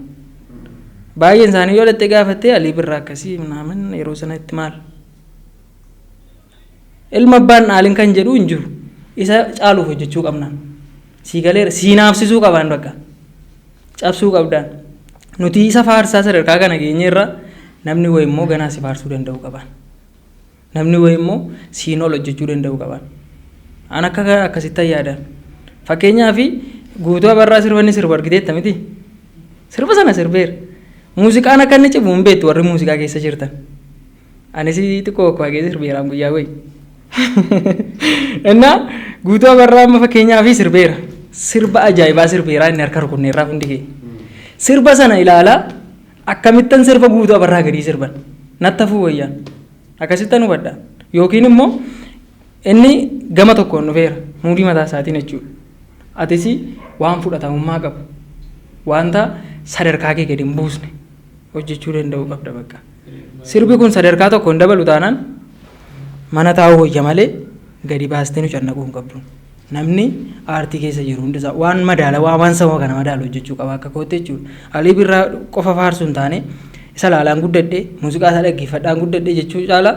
Baay'een isaanii yoo dhattee gaafattee Alii Birraa akkasii naaman yeroo sanatti maal? Ilma abbaan dhaaliin kan jedhu hin jiru. Isa caaluuf hojjechuu qabnaan. Siigaleera siinaafsisuu qaban bakka. Cabsuu qabdaan. Nuti isa faarsaa sadarkaa kana geenyeerra namni wayii immoo ganaa si faarsuu danda'uu qaban. Namni wayii immoo siin ol hojjechuu danda'uu qaban. An akka akkasitti yaadaan. Fakkeenyaaf Guutuu Abarraa sirbanni sirba argiteetta miti. Sirba sana sirbeera. Muuziqaan akka inni cimu hin beektu warri muuziqaa keessa jirtan. Anis xiqqoo kwaagee sirbeeraan guyyaa wayii. Innaa Guutuu Abarraa amma fakkeenyaaf sirbeera. Sirba ajaa'ibaa sirbeeraa inni harka rukunneerraa hundi kee. Sirba sana ilaalaa akkamittan sirba Guutuu Abarraa gadii sirban. Nattafuu wayyaan. Akkasittan hubadha. Yookiin immoo inni gama tokkoon dhufeera. Muudii mataa isaatiin jechuudha. Atis waan fudhatamummaa qabu. Wanta sadarkaa kee gadi hin buusne hojjechuu danda'uu qabda bakka. Sirbi kun sadarkaa tokko hin dabalu taanaan mana taa'uu wayya malee gadi baastee nu cannaquu hin qabdu. Namni aartii keessa jiru hundisaa waan madaalawaa waan saba kana madaalu hojjechuu qaba akka kootte jechuudha. Alii Birraa qofa faarsuu hin taane isa laalaan guddadhee muuziqaa isaa dhaggeeffadhaan guddadhee jechuu caala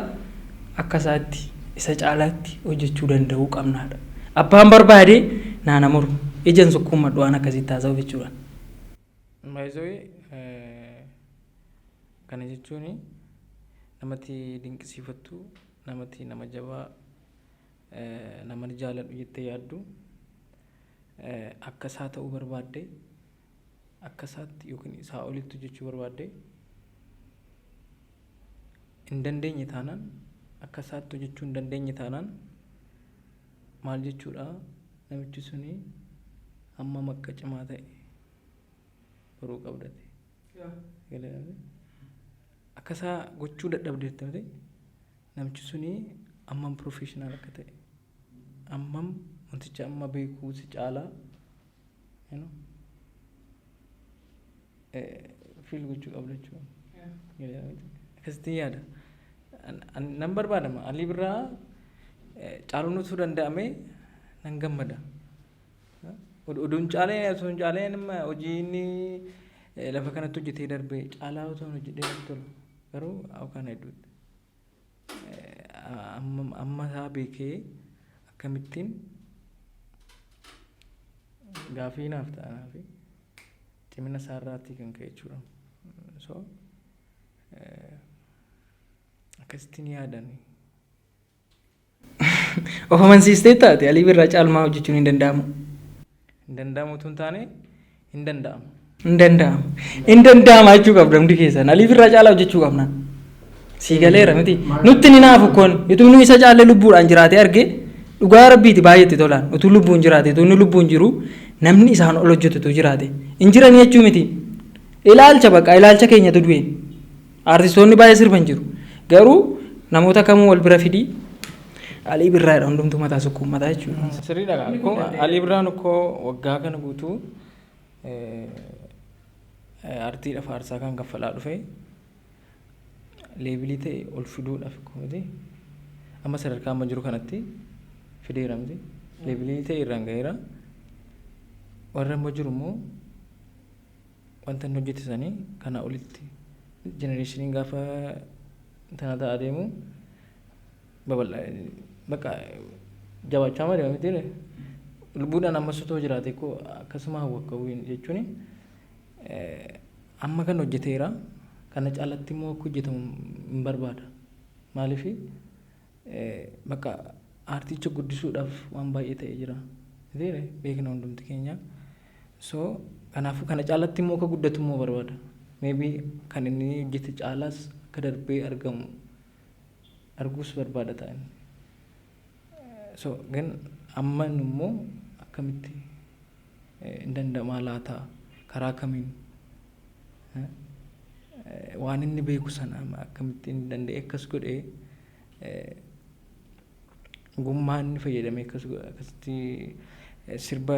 akka isaatti isa caalaatti hojjechuu danda'uu qabnaadha. Abbaan barbaade naana muru ijaan sukkuumadhu waan akkasitti haasa'u jechuudha. Kana jechuun namatti dinqisiifattu namatti nama jabaa namni jaaladhu jettee yaaddu akka isaa ta'uu barbaadde akka isaatti yookiin isaa olitti jechuu barbaadde hin dandeenye taanaan akka isaatti hojjechuu hin dandeenye taanaan maal jechuudha namichi suni hammam akka cimaa ta'e baruu qabdate. Akka isaa gochuu dadhabdeetti namichi suni hammam professional akka ta'e hammam wanticha amma beekuu si caalaa fiil gochuu qabda jechuudha. Akkasitti yaada. Nan barbaadama Alii Birraa caaluun utuu danda'ame nan gammada. Oduun caalee osoo hin caalee nama hojii inni lafa kanatti hojjetee darbee caalaa osoo hojjetee natti tolu garuu kan hedduudha. Amma isaa beekee akkamittiin gaafii naaf ta'anaa fi cimina isaa irraatii kan ka'e jechuudha. So akkasittiin yaadan. Of amansiistee taate Alii Birraa caalmaa hojjechuun hin danda'amu. Hin danda'amu utuu hin taane hin danda'amu. Hin danda'amu. Hin danda'ama jechuu qabda hundi keessan. Alii Birraa caalaa hojjechuu qabna. Sii galeera miti. Nutti ni naafu kun. Utuu nu isa caalee lubbuudhaan jiraatee arge dhugaa rabbiiti baay'eetti tolaan utuu lubbuun jiraate utuu inni lubbuun jiru namni isaan ol hojjetutu jiraate hin jiran jechuu miti ilaalcha bakka ilaalcha keenyatu du'e artistoonni baay'ee sirban jiru garuu namoota kamuu wal bira fidii Alii Birraadha hundumtuu mataa sukkuummataa jechuudha. Sirriidha kun Alii Birraan akkoo waggaa kana guutuu artiidhaaf aarsaa kan kaffalaa dhufe leebilii ta'e ol fiduudhaaf akkumatti amma sadarkaa amma jiru kanatti fideeramti leebilii ta'e irraan gaheera warra amma jiru immoo wanta inni hojjetisanii kana olitti jenereeshiniin gaafa tana ta'a deemu bakka jabaachaa malee miti lubbuudhaan ammas otoo jiraate koo akkasuma hawwakka jechuun amma kan hojjeteera kana caalatti immoo akka hojjetamu hin barbaada maaliif bakka aarticha guddisuudhaaf waan baay'ee ta'ee jira beekna hundumti keenya so kanaafuu kana caalatti immoo akka guddatu immoo barbaada maybe kan inni hojjete caalaas akka darbee argamu arguus barbaada ta'an so gan amma immoo akkamitti hin danda'amaa laata karaa kamiin waan inni beeku sana akkamitti hin danda'e akkas godhee gummaa inni fayyadamee akkasitti sirba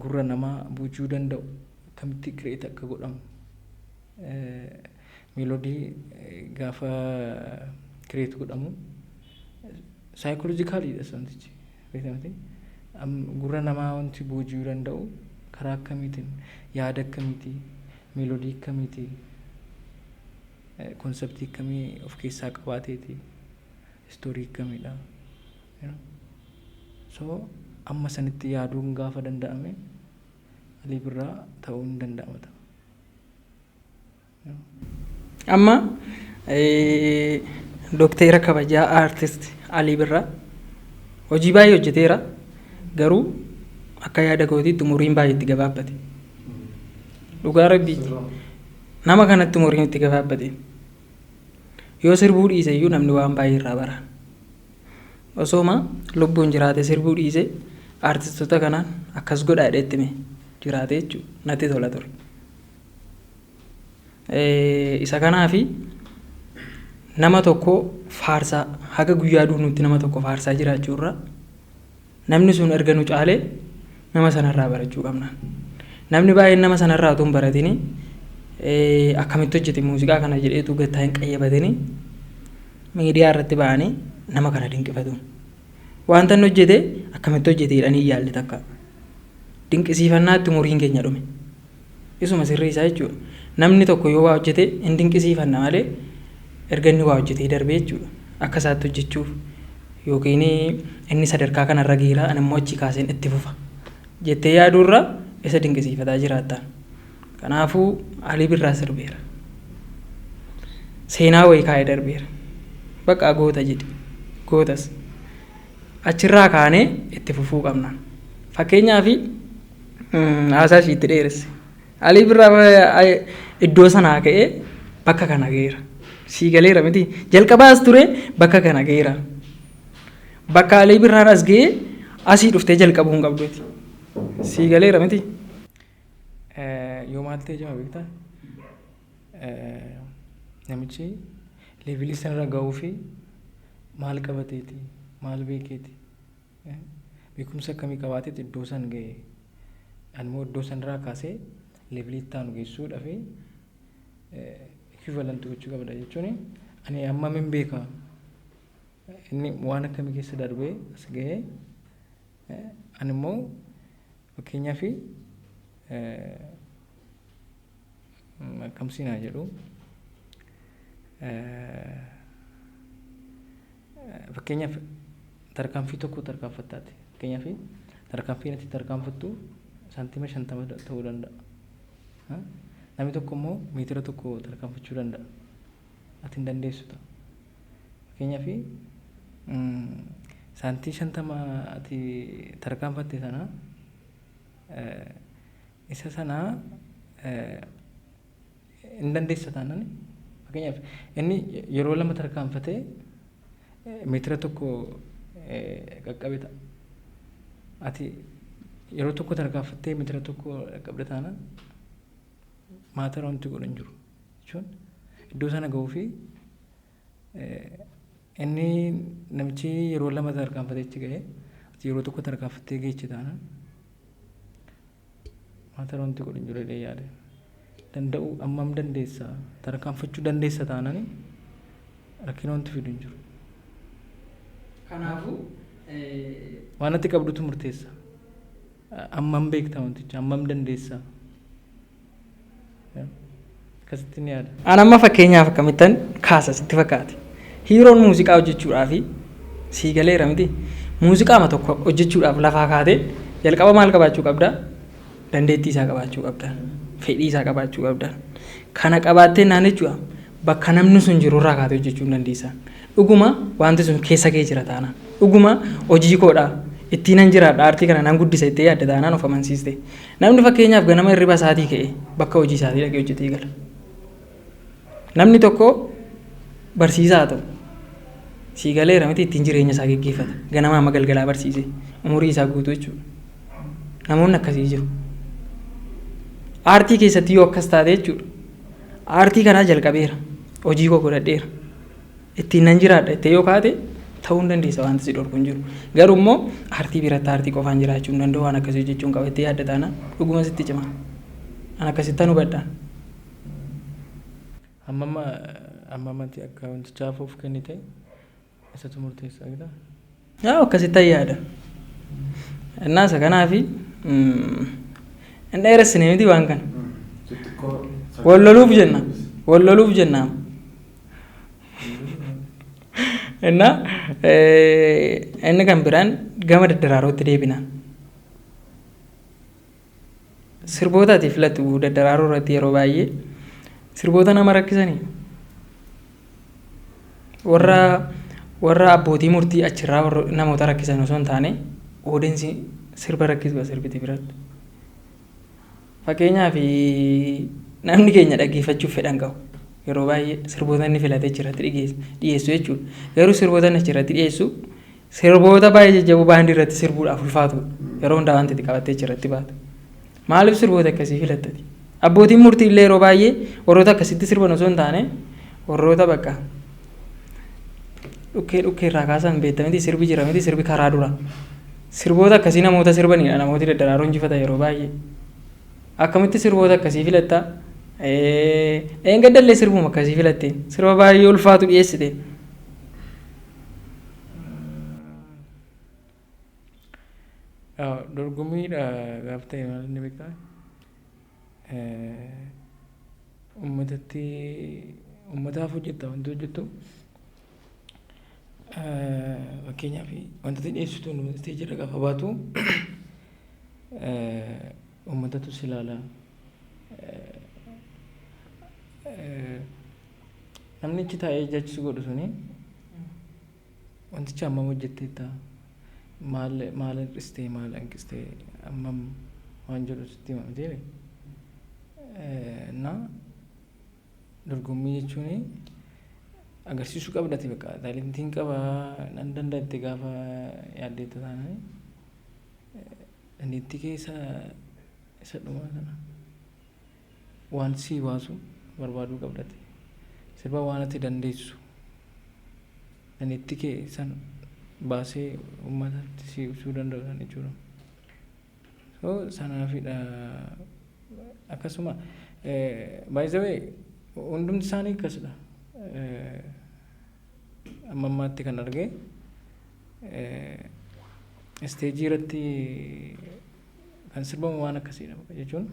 gurra namaa buujuu danda'u akkamitti kireet akka godhamu meelodii gaafa kireet godhamu saayikoloojikaaliidha santichi beekamte gurra namaa wanti buujuu danda'u karaa akkamiitiin yaada akkamiitii meelodii akkamiitii konseptii akkamii of keessaa qabaateeti istoorii akkamiidha so amma sanitti yaaduun gaafa danda'ame Alii Birraa ta'uu hin danda'ama ta'a. Amma Dookteera kabajaa aartist Alii Birraa hojii baay'ee hojjeteera garuu akka yaada kootiitti umuriin baay'ee itti gabaabbate. Dhugaa rabbiiti nama kanatti umuriin itti gabaabbate yoo sirbuu dhiise iyyuu namni waan baay'ee irraa bara. Osooma lubbuun jiraate sirbuu dhiise aartistoota kanaan akkas godhaa jedheettime jiraate jechuudha natti tola ture. Isa kanaafi nama tokko faarsaa haga guyyaa duunutti nama tokko faarsaa jiraachuurra namni sun erga nu caalee nama sanarraa barachuu qabna. Namni baay'een nama sanarraa utuu hin baratini akkamitti hojjete muuziqaa kana jedheetu gattaa hin qayyabatini miidiyaa irratti ba'anii nama kana dinqifatu. Wanta inni hojjete akkamitti hojjete jedhanii yaalli takka dinqisiifannaatti umuriin keenya dhume. Isuma sirrii isaa jechuudha. Namni tokko yoo waa hojjete hin dinqisiifanna malee erga inni waa hojjetee darbee jechuudha. Akka isaatti hojjechuuf yookiin inni sadarkaa kanarra geera ani immoo achi kaaseen itti fufa jettee yaaduurra isa dinqisiifataa jiraattaan. Kanaafuu Alii Birraa sirbeera. Seenaa wayii kaa'ee darbeera. Bakka goota jedhe gootas achirraa kaanee itti fufuu qabna. Fakkeenyaaf haasaa ishii itti dheeresse. Alii Birraa iddoo sanaa ka'ee bakka kana geera. Sii galeera miti jalqabaas ture bakka kana geera. Bakka Alii Birraan as ga'ee asii dhuftee jalqabuu hin qabduuti. Sii galeera miti. Yoo maal ta'e jama beektaa namichi leevilii sanarra ga'uu fi maal qabateeti maal beekeeti beekumsa akkamii qabaateeti iddoo san ga'e animmoo iddoo sanarraa kaasee leevilii itti aanu geessuudhaaf equivalent gochuu qabda jechuun ani amma min beeka inni waan akkamii keessa darbee as ga'e animmoo fakkeenyaaf akkamsiinaa jedhu fakkeenyaaf tarkaanfii tokko tarkaanfattaati fakkeenyaaf tarkaanfiin ati tarkaanfattu saantiima 50 ta'uu danda'a namni tokko immoo meetira tokko tarkaanfachuu danda'a ati hin dandeessu ta'a fakkeenyaaf saantii 50 ati tarkaanfatte sana isa sana hin dandeessa taanaan fakkeenyaaf inni yeroo lama tarkaanfatee meetira tokko qaqqabe ta'a. Ati yeroo tokko tarkaanfattee mitira tokko qaqqabde taanaan maatara wanti godhan jiru jechuun iddoo sana gahuu fi inni namichi yeroo lama tarkaanfatee achi gahee ati yeroo tokko tarkaanfattee geechi taanaan maatara wanti godhan jiru jedhee yaade danda'u ammam dandeessa tarkaanfachuu dandeessa taanaan rakkina wanti fidu hin jiru. Kanaafuu waan ati qabdutu murteessa. Ammam beektaa wanticha ammam dandeessa. Akkasitti ni yaada. An amma fakkeenyaaf akkamittan kaasa sitti fakkaate. Hiiroon muuziqaa hojjechuudhaaf sii galeera miti. Muuziqaama tokko hojjechuudhaaf lafaa kaatee jalqaba maal qabaachuu qabda? Dandeettii isaa qabaachuu qabda. Fedhii isaa qabaachuu qabda. Kana qabaattee naan jechuudha bakka namni sun jiru irraa kaatee hojjechuu hin dandeessa. Dhuguma wanti sun keessa kee jira taana. Dhuguma hojii koodha. Ittiin an jiraadha aartii kana nan guddisa ittee yaadda taanaan of amansiiste. Namni fakkeenyaaf ganama hirriba isaatii ka'e bakka hojii isaatii dhaqee hojjetee gala. Namni tokko barsiisaa haa ta'u sii galeera miti ittiin jireenya isaa geggeeffata. Ganama amma galgalaa barsiise umurii isaa guutuu jechuudha. Namoonni akkasii jiru. Aartii keessatti yoo akkas taate jechuudha. Aartii kanaa jalqabeera. Hojii koo godhadheera. Ittiin nan jiraadha ittee yoo kaate ta'uu hin dandeessa wanti si dhorku hin jiru. Garuu immoo aartii biratti aartii qofaan jiraachuu hin danda'u waan akkasii jechuun qaba ittee yaadda taana dhuguma sitti cima. An akkasittan hubadhaan. Ammamatti akka wantichaaf of kennite isatu murteessa gida. Yaa akkasittan yaada. Innaasa kanaafi hin dheeressine miti waan kana. Walloluuf jenna. Walloluuf jenna. Inna inni kan biraan gama daddaraarootti deebina. Sirbootaatiif filatu daddaraaroo irratti yeroo baay'ee sirboota nama rakkisanii warra abbootii murtii achirraa namoota rakkisan osoo hin taane odeessi sirba rakkisuu sirbiti biratti. Fakkeenyaaf namni keenya dhaggeeffachuuf fedhan qabu. Yeroo baay'ee sirboota inni filatee achirratti dhiyeessu jechuudha. Garuu sirboota inni achirratti dhiyeessu sirboota baay'ee jajjaboo baandii irratti sirbuudhaaf ulfaatudha. Yeroo hundaa wanti qabattee achirratti baata. Maaliif sirboota akkasii filattati? Abbootiin murtii illee yeroo baay'ee warroota akkasitti sirban osoo hin taane warroota bakka dhukkee irraa kaasan beektamiti sirbi jira miti sirbi karaa dura. Sirboota akkasii namoota sirbanidha namooti daddaraaroo injifatan yeroo baay'ee. Akkamitti sirboota akkasii filatta? Eengadallee sirbuma akkasii filatte sirba baay'ee ulfaatu dhiyeessite. Dorgommiidha gaaf ta'e maal inni beekaa? Uummataaf hojjetta wanti hojjettu fakkeenyaaf wantoota dhiyeessitu isteejii irra gaafa baatu uummatatu si ilaala. Namni achi taa'ee jajchi godhu suni wanticha hammam hojjettee ta'a maal hir'istee maal hanqistee hammam waan jedhu sitti himamtee na dorgommii jechuun agarsiisuu qabdati bakka taalentiin qaba nan danda'atte gaafa yaaddeetta taanani dandeettii keessa isa dhumaa sana waan sii baasu barbaaduu qabdati. Sirba waan ati dandeessu dandeettii kee san baasee uummatatti si ibsuu danda'u san jechuudha. So sanaafidha akkasuma baay'isawee hundumti isaanii akkasidha. Amma ammaatti kan arge isteejii irratti kan sirbamu waan akkasiidha jechuun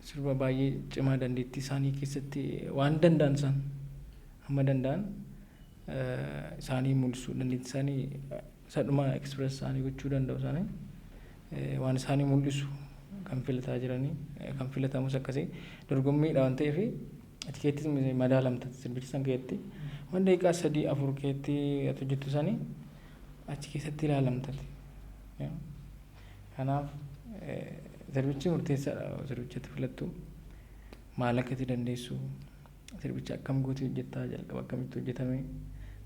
sirba baay'ee cimaa dandeettii isaanii keessatti waan danda'an san hamma danda'an isaanii mul'isuu dandeettii isaanii sadhuma express isaanii gochuu danda'u isaanii waan isaanii mul'isu kan filataa jiranii kan filatamus akkasii dorgommiidha waan ta'eef atikeettis madaalamta sirbicha san keessatti waan daqiiqaa 3-4 keessatti ati hojjettu isaanii achi keessatti ilaalamtati. Kanaaf sirbichi murteessaadha sirbichatti filattu maal akka itti dandeessu sirbicha akkam gootee hojjettaa jalqaba akkamitti hojjetame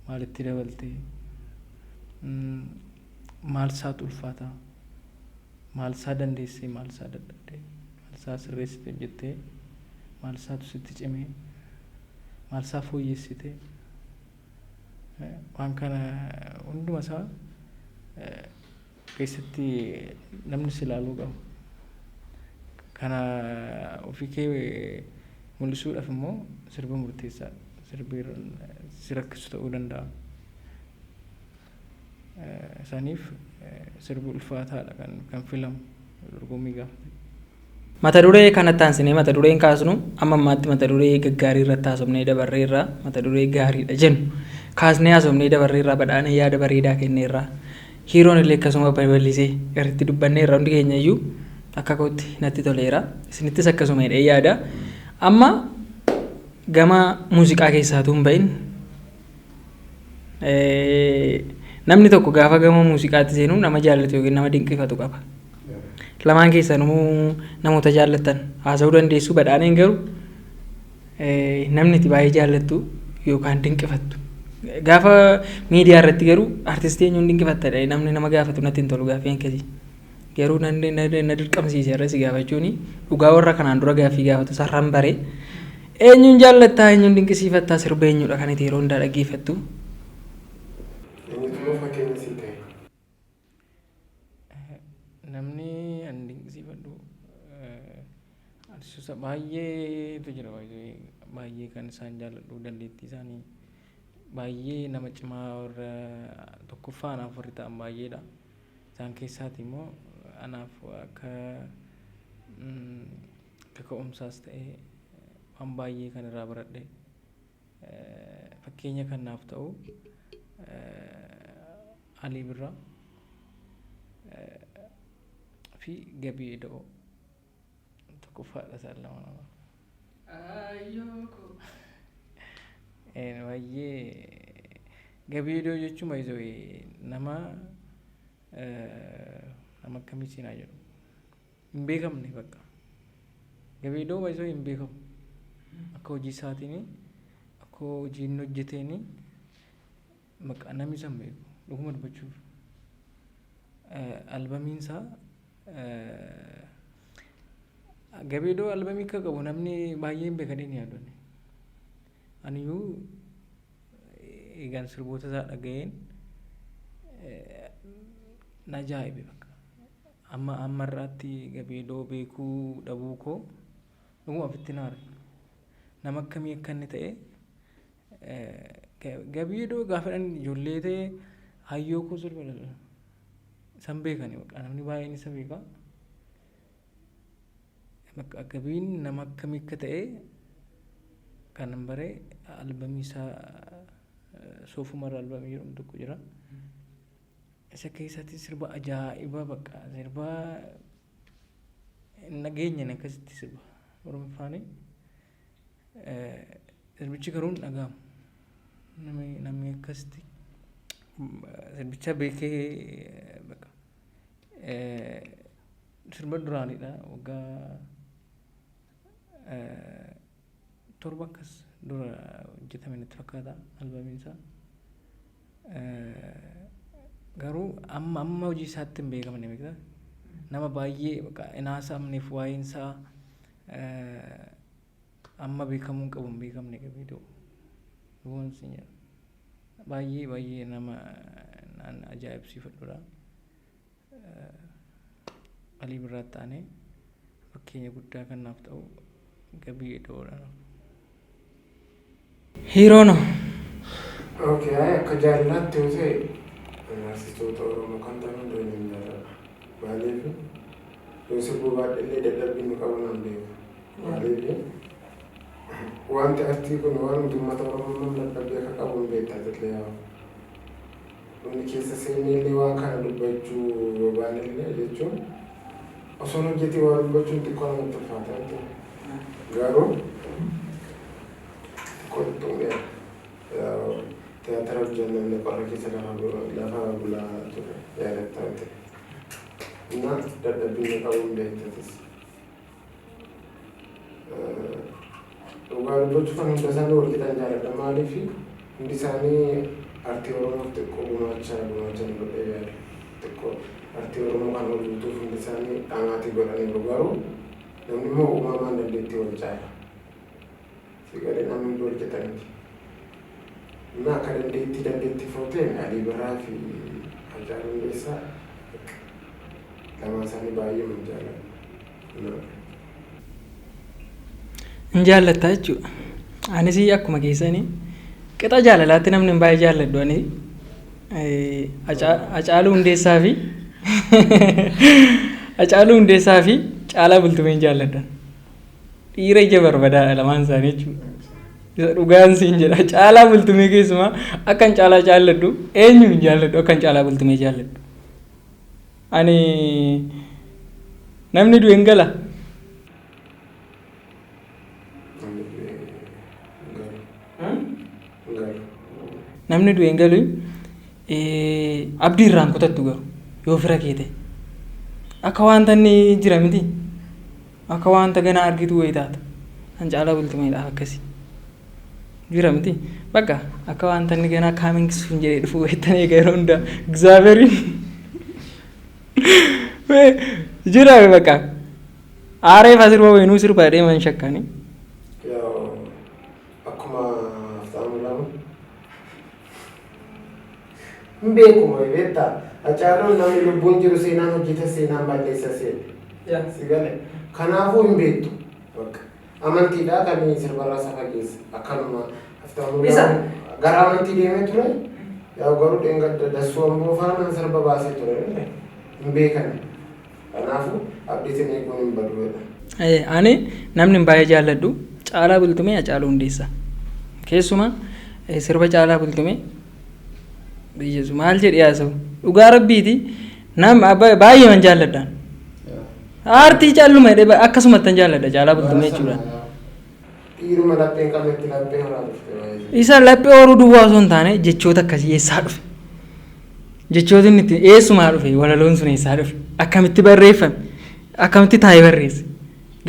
maalitti dabaltee maal isaatu ulfaata maal isaa dandeessee maal isaa dadhabdee maal isaa sirreessitee hojjettee maal isaatu sitti cimee maal isaa fooyyessitee waan kana hunduma isaa keessatti namni si ilaaluu qabu. Kana ofii kee mul'isuudhaaf immoo sirba murteessaa sirbi si rakkisu ta'uu danda'a. Isaaniif sirbi ulfaataadha kan filamu dorgommii gaafate. Mata duree kanatti aansinee mata dureen kaasnu amma ammaatti mata duree gaggaarii irratti haasofnee dabarreerra mata duree gaariidha jennu kaasnee haasofnee dabarreerra badhaanee yaada bareedaa kenneerra hiiroon illee akkasuma bal'isee garitti dubbanneerra hundi keenya iyyuu akka kootti natti toleera isinittis akkasuma hidhee yaada amma gama muuziqaa keessaatu hin bahin namni tokko gaafa gama muuziqaatti seenu nama jaallatu yookiin nama dinqifatu qaba. Lamaan keessanuu namoota jaallatan haasa'uu dandeessu badhaaneen garuu namni itti baay'ee jaallattu yookaan dinqifattu. Gaafa miidiyaa irratti garuu artistii eenyuun dinqifattadha namni nama gaafatu natti hin tolu gaaffii akkasii. Garuu na dirqamsiise irra si gaafachuuni dhugaa warra kanaan dura gaaffii gaafatu sarraan bare eenyuun jaallattaa eenyuun dinqisiifattaa sirba eenyudha kan itti yeroo hundaa dhaggeeffattu. Namni an dinqisiifadhu artistoota baay'eetu jira baay'ee kan isaan jaalladhu dandeettii isaanii baay'ee nama cimaa warra tokkoffaa anaaf warri ta'an baay'eedha. Isaan keessaati immoo anaaf akka ka'umsaas ta'ee waan baay'ee kan irraa baradhe fakkeenya kan naaf ta'u Alii Birraa fi Gabii Ida'oo tokkoffaadha isaan lama nama. Baay'ee Gabii Ida'oo jechuun nama akkamii siinaa jedhu hin beekamne bakka Gabii Ida'oo hin beekamu akka hojii isaatiin akka hojii inni hojjeteen maqaa namni isa hin beeku dhuguma dubbachuuf albamiin isaa Gabii Ida'oo albamii akka qabu namni baay'ee hin beekanii ni yaadonni aniyyuu eegaan sirboota isaa dhaga'een na ajaa'ibe bakka amma irraatti Gabii Ida'oo beekuu dhabuu koo dhuguma ofitti naare nama akkamii akka inni ta'e Gabii Ida'oo gaafa ijoollee ta'e hayyoo koo sirba san beekani bakka namni baay'een isa beeka bakka Gabiin nama akkamii akka ta'e kan bare albamii isaa Soofumarra albamii jedhamu tokko jira. Isa keessatti sirba ajaa'iba bakka sirba nageenyaan akkasitti sirba Oromoffaani sirbichi garuu hin dhagahamu namni akkasitti sirbicha beekee bakka sirba duraanidha waggaa 7 akkas dura hojjetame natti fakkaata albamiin isaa garuu amma hojii isaatti hin beekamne beektaa nama baay'ee bakka inaasamneef waa'een isaa amma beekamuun qabu hin beekamne Gabii Ida'oo dhuguman siin jedha baay'ee nama ajaa'ibsiifadhudha. Alii Birraatti taanee fakkeenya guddaa kan naaf ta'u Gabii Ida'oodha. Hiiroono. Okay, akka jaalalaatti yoo ta'e artistoota Oromoo kan ta'an hundeen maaliif yoo sirbuu baadhillee dadhabbiin nu qabu naan beeku maaliif wanti artii kun waan uummata Oromoo dadhabbii akka qabu hin beektaa jirre yaa inni keessa seenillee waan kana dubbachuu baanillee jechuun osoo hojjetee waan dubbachuun xiqqoo namatti ulfaata garuu qoltuun teatara hojjannee qorra keessa lafa bulaa ture yaadataa ta'e እና dadhabbiin qabu hin beektatis dhugaa dubbachuuf kan hunda isaanii wal qixan jaalladha maaliif hundi isaanii artii Oromoo xiqqoo gumaachaa godhee yaada. Xiqqoo artii Oromoo kan hojjetuuf hundi isaanii dhamaatii godhanii garuu namni immoo uumamaan dandeettii wal caala. Sigalee namni hojjetaniiti. Inni akka dandeettii footee Alii Birraa fi Haacaaluu Hundeessaa lamaan isaanii baay'ee man jaalladha. Hin jaallattaa jechuudha. Anis akkuma keessanii qixa jaalalaatti namni hin baay'ee jaalladhu ani Haacaaluu Hundeessaa fi Haacaaluu Hundeessaa fi Caalaa Bultumeen jaalladha. Dhiira ija barbadaadha lamaan isaanii jechuudha. Isa dhugaan siin jedha. Caalaa Bultumee keessumaa akkan Caalaa jaalladhu eenyu hin jaalladhu akkan Caalaa Bultumee jaalladhu. Ani namni du'e hin gala. Namni du'e hin galu abdii irraan kutattu garuu yoo fira kee ta'e akka wanta inni jira miti akka wanta ganaa argitu wayii taata kan Caalaa Bultumeedhaaf akkasii jira miti bakka akka wanta inni ganaa kaamingisuun jedhee dhufu wayitan eega yeroo hundaa egzaaberiin jira bakka aaree faa sirba wayinuu sirbaa deeman shakkanii. Beekuma beektaa Haacaaluun namni lubbuun jiru seenaan hojjeta seenaan balleessa seena. Sigale kanaafuu hin beektu amantiidhaa kan sirbarraa safa keessa akkanuma gara amantii deemee ture yaa garuu dheengadda dassuu amboo faana sirba baasee ture hin beekan kanaafuu abdiitiin eeguun hin baduudha. Ani namni baay'ee jaalladhu Caalaa Bultumee Haacaaluu Hundeessaa keessumaa sirba Caalaa Bultumee biyyeessu maal jedhee haasa'u dhugaa rabbiiti nama baay'ee man jaalladhaan aartii calluma jedhee akkasumatti tan jaalladha Caalaa Bultumee jechuudha. Dhiiruma lapheen qabeetti laphee horaa dhufte. Isa laphee horuu duwwaa osoo hin taane jechoota akkasii eessaa dhufe jechoota inni itti eessumaa dhufe walaloon sun eessaa dhufe akkamitti barreeffame akkamitti taa'ee barreesse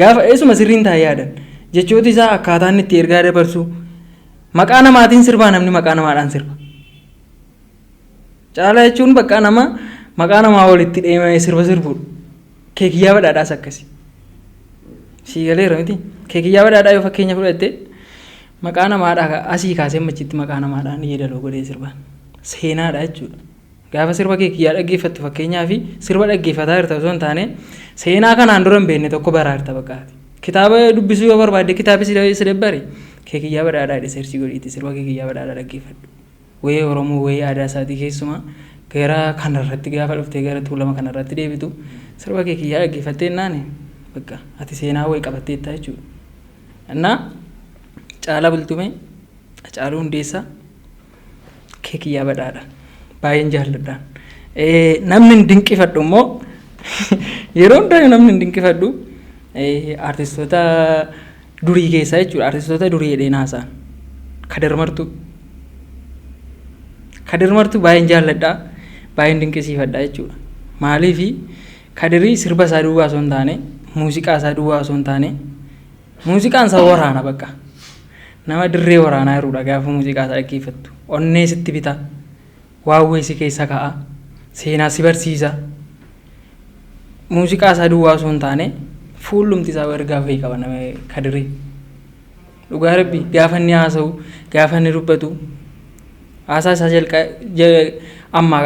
gaafa eessuma sirriin taa'ee yaadan jechoota isaa akkaataa inni itti ergaa dabarsu maqaa namaatiin sirbaa namni maqaa namaadhaan sirba. Caalaa jechuun bakka nama maqaa namaa walitti deemee sirba sirbuudha. Keekiyyaa badhaadhaas akkasi. Siigaleera miti. Keekiyyaa badhaadhaa yoo fakkeenya fudhatte maqaa namaadhaa asii kaasee machitti maqaa namaadhaan yeedaloo godhee sirbaan. Seenaadha jechuudha. Gaafa sirba keekiyyaa dhaggeeffattu fakkeenyaa fi sirba dhaggeeffataa jirta osoo hin taane seenaa kanaan dura hin beekne tokko baraa jirta bakkaati. Kitaaba dubbisuu yoo barbaadde kitaaba si dabbare keekiyyaa badhaadhaa dhiseersii godhiitti sirba keekiyyaa badhaadhaa dhaggeeffadhu. Wayii Oromoo wayii aadaa isaatii keessumaa gara kanarratti gaafa dhuftee gara tuulama kanarratti deebitu sirba keekiyyaa dhaggeeffattee naani bakka ati seenaa wayii qabatteetta jechuudha. Innaa Caalaa Bultumee Haacaaluu Hundeessaa keekiyyaa badhaadha baay'een jaalladhaan. Namni hin dinqifadhu immoo yeroo hundaa namni hin dinqifadhu artistoota durii keessaa jechuudha. Artistoota durii jedhee naasaan Kadir Martuu. Kadir Martuu baay'een jaalladhaa baay'een dinqisiifadhaa jechuudha. Maaliifi Kadirii sirba isaa duwwaa osoo hin taane muuziqaa isaa duwwaa osoo hin taane muuziqaan isaa waraana bakka nama dirree waraanaa jiruudha gaafa muuziqaa isaa dhaggeeffattu onnee sitti bita waawwee si keessa ka'a seenaa si barsiisa muuziqaa isaa duwwaa osoo hin taane fuullumti isaa ergaa wayii qaba nama Kadirii dhugaa rabbii gaafa inni haasa'u gaafa inni dubbatu haasaa isaa amma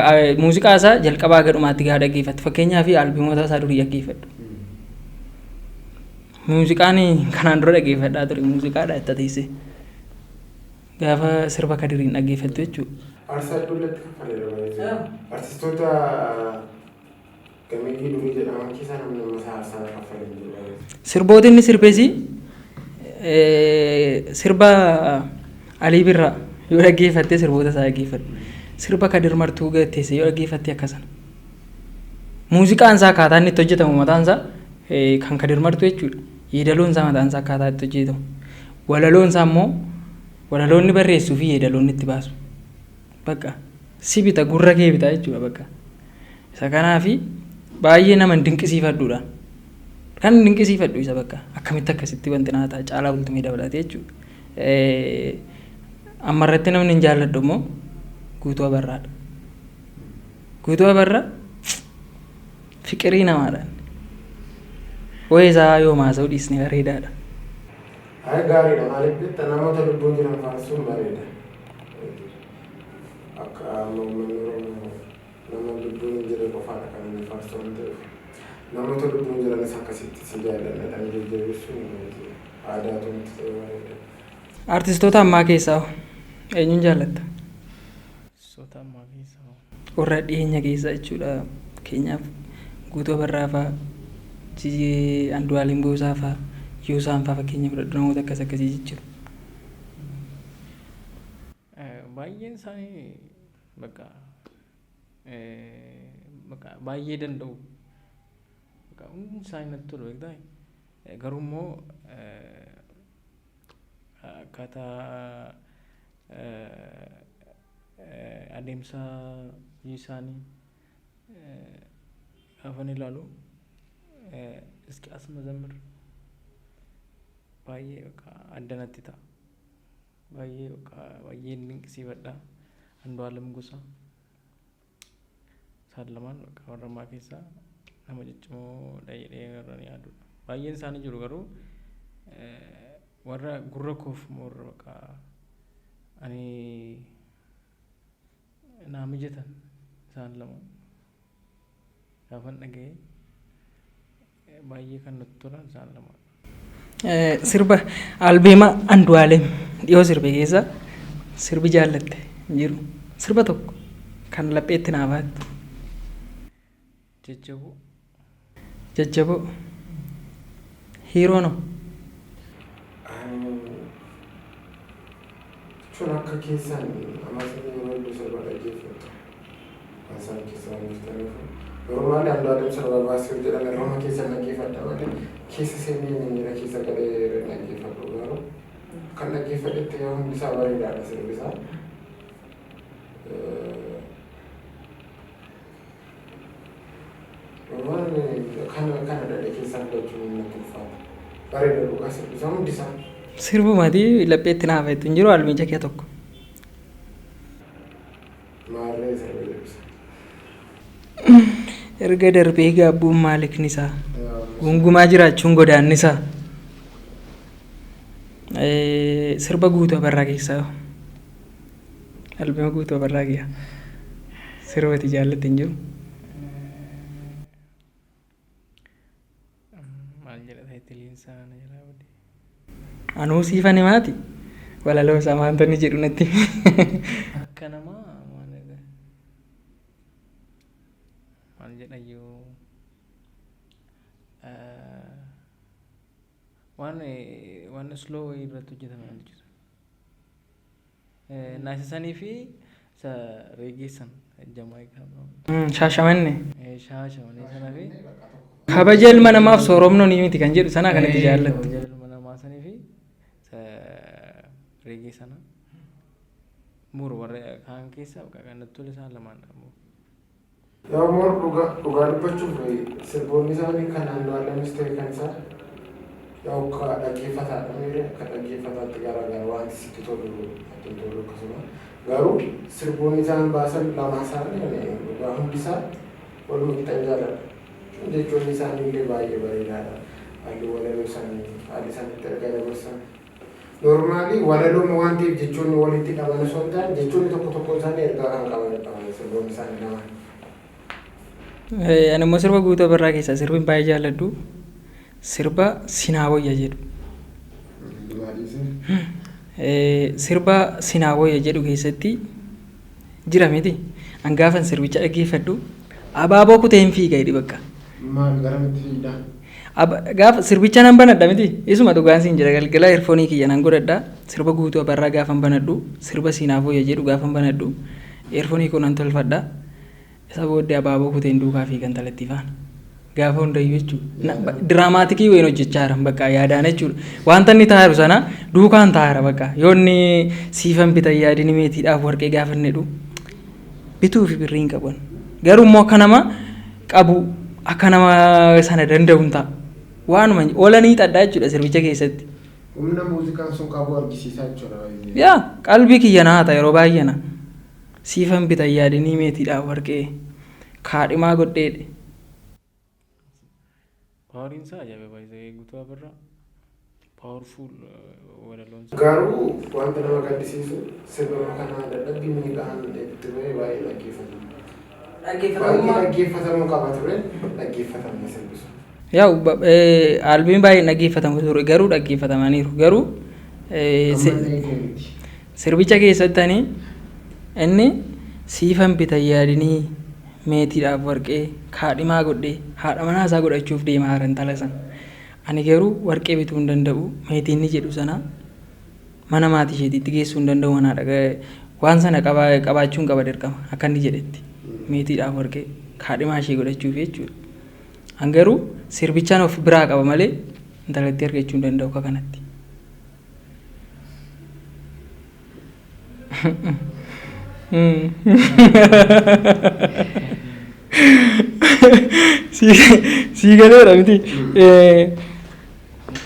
muuziqaa isaa jalqabaa gadhumaatti gaafa dhaggeeffattu fakkeenyaa fi albeemota isaa durii dhaggeeffadhu. Muuziqaan kanaan dura dhaggeeffadhaa ture muuziqaadha itti teessee gaafa sirba Kadiriin dhaggeeffattu jechuudha. Aarsaa iddootti kaffaleera. Artistoota gameeyyii durii jedhaman keessaa namni ammasaa aarsaa kaffalee jiru. Sirboota inni sirbeesi sirba Alii Birraa yoo dhaggeeffattee sirboota isaa dhaggeeffadhu. Sirba Kadir Martuu teessee yoo dhaggeeffattee akkasana. Muuziqaan isaa akkaataa inni itti hojjetamu mataan isaa kan Kadir Martuu jechuudha. Yeedaloon isaa mataan isaa akkaataa itti hojjetamu. Walaloon isaa immoo walaloonni barreessuu fi yeedaloonni itti baasu. Bakka si bita gurra kee bita jechuudha bakka. Isa kanaafi baay'ee nama dinqisiifadhuudha. Kan dinqisiifadhu isa bakka akkamitti akkasitti wanti naa ta'a Caalaa Bultumee dabalate jechuudha. Ammarratti namni hin jaalladhu immoo Guutuu Abarraadha. Guutuu Abarraa fiqirii namaadhaan. Wayi isaa yoo maasa'u dhiisne bareedaadha. Ay gaariidha maaliif jettee namoota lubbuun jiran faarsuun bareeda. Akka uummanni Oromoo nama lubbuun jire qofaadha kan inni faarsu waan ta'eef namoota lubbuun jiranis akkasitti si jaalladhan jajjabeessuun aadaa tumti ta'e bareeda. Artistoota ammaa keessaa eenyuun jaallatta? Artistoota ammaa keessaa warra dhiyeenya keessaa jechuudha. Keenyaaf Guutuu Abarraa fa'aa, Andu'aalem Goosaa fa'aa, Yuusaan fa'aa fakkeenya fudhadhu namoota akkas akkasii jechuudha. Baay'een isaanii bakka baay'ee danda'u. Hundi isaanii natti tolu beektaa? Garuu immoo akkaataa adeemsa hojii isaanii gaafa ilaalu Hisqiyaas Mazammir baay'ee adda natti ta'a. Baay'ee dinqisiifadha. Andu'aalem Gosaa isaan lamaan warra ammaa keessaa nama ciccimoodha jedhee warra yaadudha. Baay'een isaanii jiru garuu warra gurra koof warra ani naa mijatan isaan lamaan gaafan dhaga'ee baay'ee kan natti tolan isaan lamaan. Sirba albeema Andu'aalem dhiyoo sirbe keessa sirbi jaallatte jiru sirba tokko kan lapheetti naa baattu. Jajjaboo hiiroo no Jechuun akka keessaan ammasanii yeroo hedduu sirba dhaggeeffatu kan isaan keessaa murtaniifu yeroo maali Andu'aalem sirba baasee jedhame rooma keessaan dhaggeeffadha malee keessa seenee miira keessa galee dhaggeeffatu garuu kan dhaggeeffadhetti yoo hundi isaa bareedaadha sirbi isaa. Waan kana dhadhee keessaa filachuun natti ulfaata. Bareeda dhugaa sirbi isaa hundi isaa. Sirbumaatii lapheetti naa baattu hin jiru almiija kee tokko. Maallee sirba jedhisa. Erga darbee gaabbuun maalikni isaa gungumaa jiraachuun godaannisaa. Sirba Guutuu Abarraa keessaa albeema Guutuu Abarraa kiyya sirbati jaallatte hin jiru. Maal jedha taayitiliin isaa na jalaa badee. Anuu siifan himaati walaloo isaa maantonni jedhu natti. Akka namaa maal jedhayyuu waan slow irratti hojjetame jira. Naasisanii fi isa reegeessan Jamaayikaa. Shaashamannee. Shaashamannee sanaa fi kabaja ilma namaaf sooromnoo ni miti kan jedhu sanaa kanatti jaallatte. Kabaja ilma namaa sanii fi reegee sana muru warra kaan keessaa kan natti tole isaan lamaan dhabu. Yoo moor dhugaa dubbachuuf sirboonni isaanii kan Andu'aalemis ta'e kan isaa yoo akka dhaggeeffataadha miire akka dhaggeeffataatti garaagara wanti sitti tolu akkasuma garuu sirboonni isaan baasan lamaa isaanii dhugaa hundi isaa walumaa qixan jaaladha. Jechoonni isaanii illee baay'ee bareedaadha. Haalli walaloo isaanii haalli isaaniitti ergaa dabarsan. Normaalii walalooma waan ta'eef jechoonni walitti qaban osoo hin taane jechoonni tokko tokko isaanii ergaa kan qaban sirboonni isaanii lamaan. Ani immoo sirba Guutuu Abarraa keessaa sirbi baay'ee jaalladhu sirba Sinaawayya jedhu. Sirba Sinaawayya jedhu keessatti jira miti hangaafan sirbicha dhaggeeffadhu abaaboo kuteen fiiga jedhi bakka. Maal garamitti fiigdaan? Gaafa sirbicha nan banadha miti isuma dhugaan siin jira galgala eerfoonii kiyya nan godhadha sirba Guutuu Abarraa gaafan banadhu sirba Sinaawayya jedhu gaafan banadhu eerfoonii koo nan tolfadha. Isa booddee abaaboo kuteen duukaa fiigan talatti faana gaafa hundayyuu jechuudha. Diraamaatikii wayiin hojjechaa jiran bakka yaadaan jechuudha. Wanta inni taa'iru sana duukaan taa'ira bakka yoo inni siifan bitan yaadini meetiidhaaf warqee gaafa inni jedhu bituu fi birrii hin qaban. Garuu immoo akka nama qabu akka nama sana danda'u hin ta'a. Waanuma oolanii xaddaa jechuudha sirbicha keessatti. Humna muuziqaan sun qabu argisiisaa jechuudha. Yaa qalbii kiyya naa ta'a yeroo baay'ee na. siifan bita yaadanii meetiidhaaf warqee kaadhimaa godheedhe. Paawariin isaa ajaa'iba baay'ee guutuu abirraa paawurfuul walaloon isaa. Garuu wanta nama gaddisiisu sirba kanaa dadhabbii miidhaan itti bahee baay'ee dhaggeeffatamu. Baay'ee dhaggeeffatamuu qaba ture dhaggeeffatamne sirbisu. Yaa'u albiin baay'ee dhaggeeffatamu ture garuu dhaggeeffatamaniiru garuu sirbicha keessatti inni siifan bita yaadanii meetiidhaaf warqee kaadhimaa godhee haadha manaa isaa godhachuuf deemaa haran talasan. Ani garuu warqee bituu hin danda'u meetiin ni jedhu sana mana maatii isheetiitti geessuu hin danda'u manaadha waan sana qabaachuun qaba dirqama akka inni jedhetti meetiidhaaf warqee kaadhimaa ishee godhachuuf jechuudha. An garuu sirbichaan of biraa qaba malee intalatti argachuu hin danda'u akka kanatti. Sii galeera miti.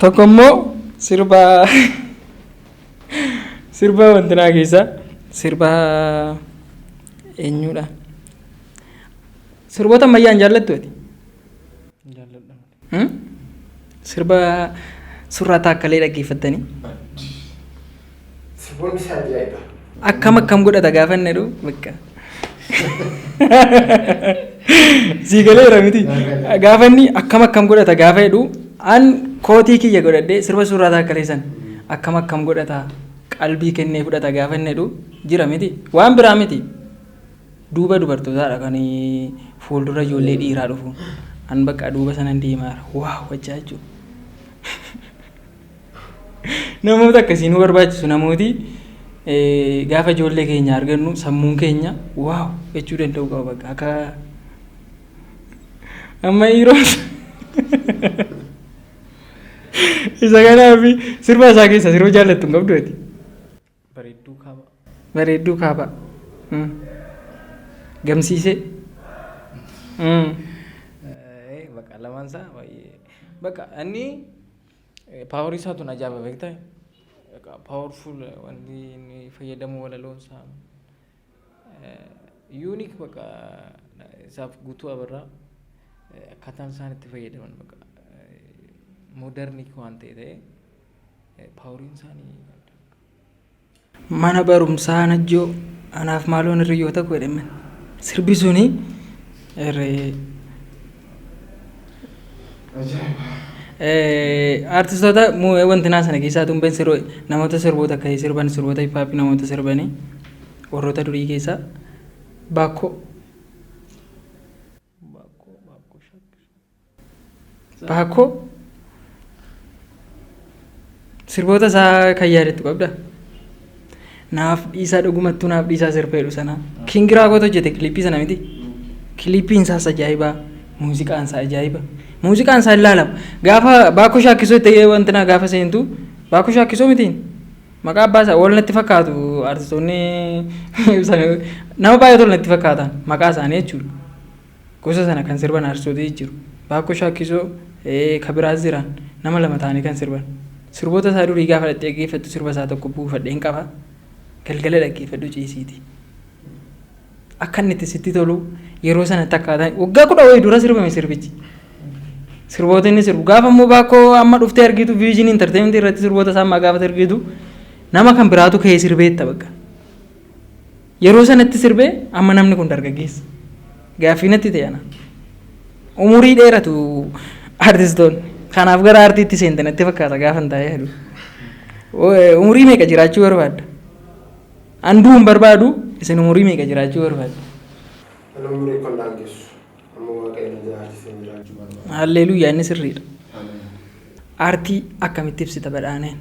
Tokko immoo sirba wantinaa keessa sirba eenyudha? Sirboota ammayyaan jaallattu ati? Jaalladha. Sirba surraa taakkalee dhaggeeffattanii? Sirboonni isaa ajaa'iba. Akkam godhata gaafa inni jedhu bakka. Sii galeera miti. Gaafa inni akkam godhata gaafa jedhu an kootii kiyya godhadhee sirba surraa taakkalee san akkam godhata qalbii kennee fudhata gaafa inni jedhu jira miti. Waan biraa miti. Duuba dubartootaadha kan fuuldura ijoollee dhiiraa dhufu. An bakka duuba sanan deemaa waaw wajjaa jechuudha. Namoota akkasii nu barbaachisu namooti gaafa ijoollee keenya argannu sammuun keenya waaw jechuu danda'u qaba bakka akka amma dhiiroon isa kanaaf sirba isaa keessa sirba jaallattu hin qabdu ati. Bareedduu kaaba. Gamsiisee. Bakka lamaan isaa baay'ee bakka inni paawarii isaatu na ajaa'iba beektaa powerful wanti inni fayyadamu walaloon isaa yuunik bakka isaaf guutuu abirraa akkaataan isaan itti fayyadaman bakka moodernik waan ta'e paawariin isaanii. Mana barumsaa najjoo anaaf maaloon hiriyoota godhame sirbi suni artistoota wantinaa sana keessaa tumbeen namoota sirboota akkasii sirban sirboota hiphaapii namoota sirbanii warroota durii keessaa Baakoo sirboota isaa kan yaadattu qabda. Naaf dhiisaa dhugumattuu naaf dhiisaa sirba jedhu sana Kingiraa Koota hojjete kilippii sana miti. Kilippiin isaas ajaa'iba muuziqaan isaa ajaa'iba. Muuziqaan isaa ilaalama. Gaafa Baakoo Shaakkisoo ta'ee wantina gaafa seentu Baakoo Shaakkisoo mitiin maqaa abbaa isaa wal natti fakkaatu artistoonni nama baay'ee tolu natti fakkaatan maqaa isaanii jechuudha. Gosa sana kan sirban artistoota jiru. Baakoo Shaakkisoo kabiraas jiran nama lama ta'anii kan sirban. Sirboota isaa durii gaafa dhaggeeffattu sirba isaa tokko buufadheen qaba. Galgala dhaggeeffadhu ciisiiti. Akka inni itti sitti tolu yeroo sanatti akkaataan waggaa 10 wayii dura sirbame sirbichi. Sirboota inni sirbu gaafa immoo Baakoo amma dhuftee argitu viijin intarteementii irratti sirboota isaa ammaa gaafa argitu nama kan biraatu ka'ee sirbeetta bakka. Yeroo sanatti sirbee amma namni kun dargaggeessa. Gaaffii natti ta'ana. Umurii dheeratu artistoonni. Kanaaf gara aartiitti seente natti fakkaata gaafa hin taa'ee jedhu. Umurii meeqa jiraachuu barbaadda? Anduu hin barbaadu isin umurii meeqa jiraachuu barbaadda? Umurii kan daangessu. Amma waaqayyoon jiraachisee jiraachuu barbaada. Halleeluyyaa inni sirriidha. Aartii akkamitti ibsita badhaaneen?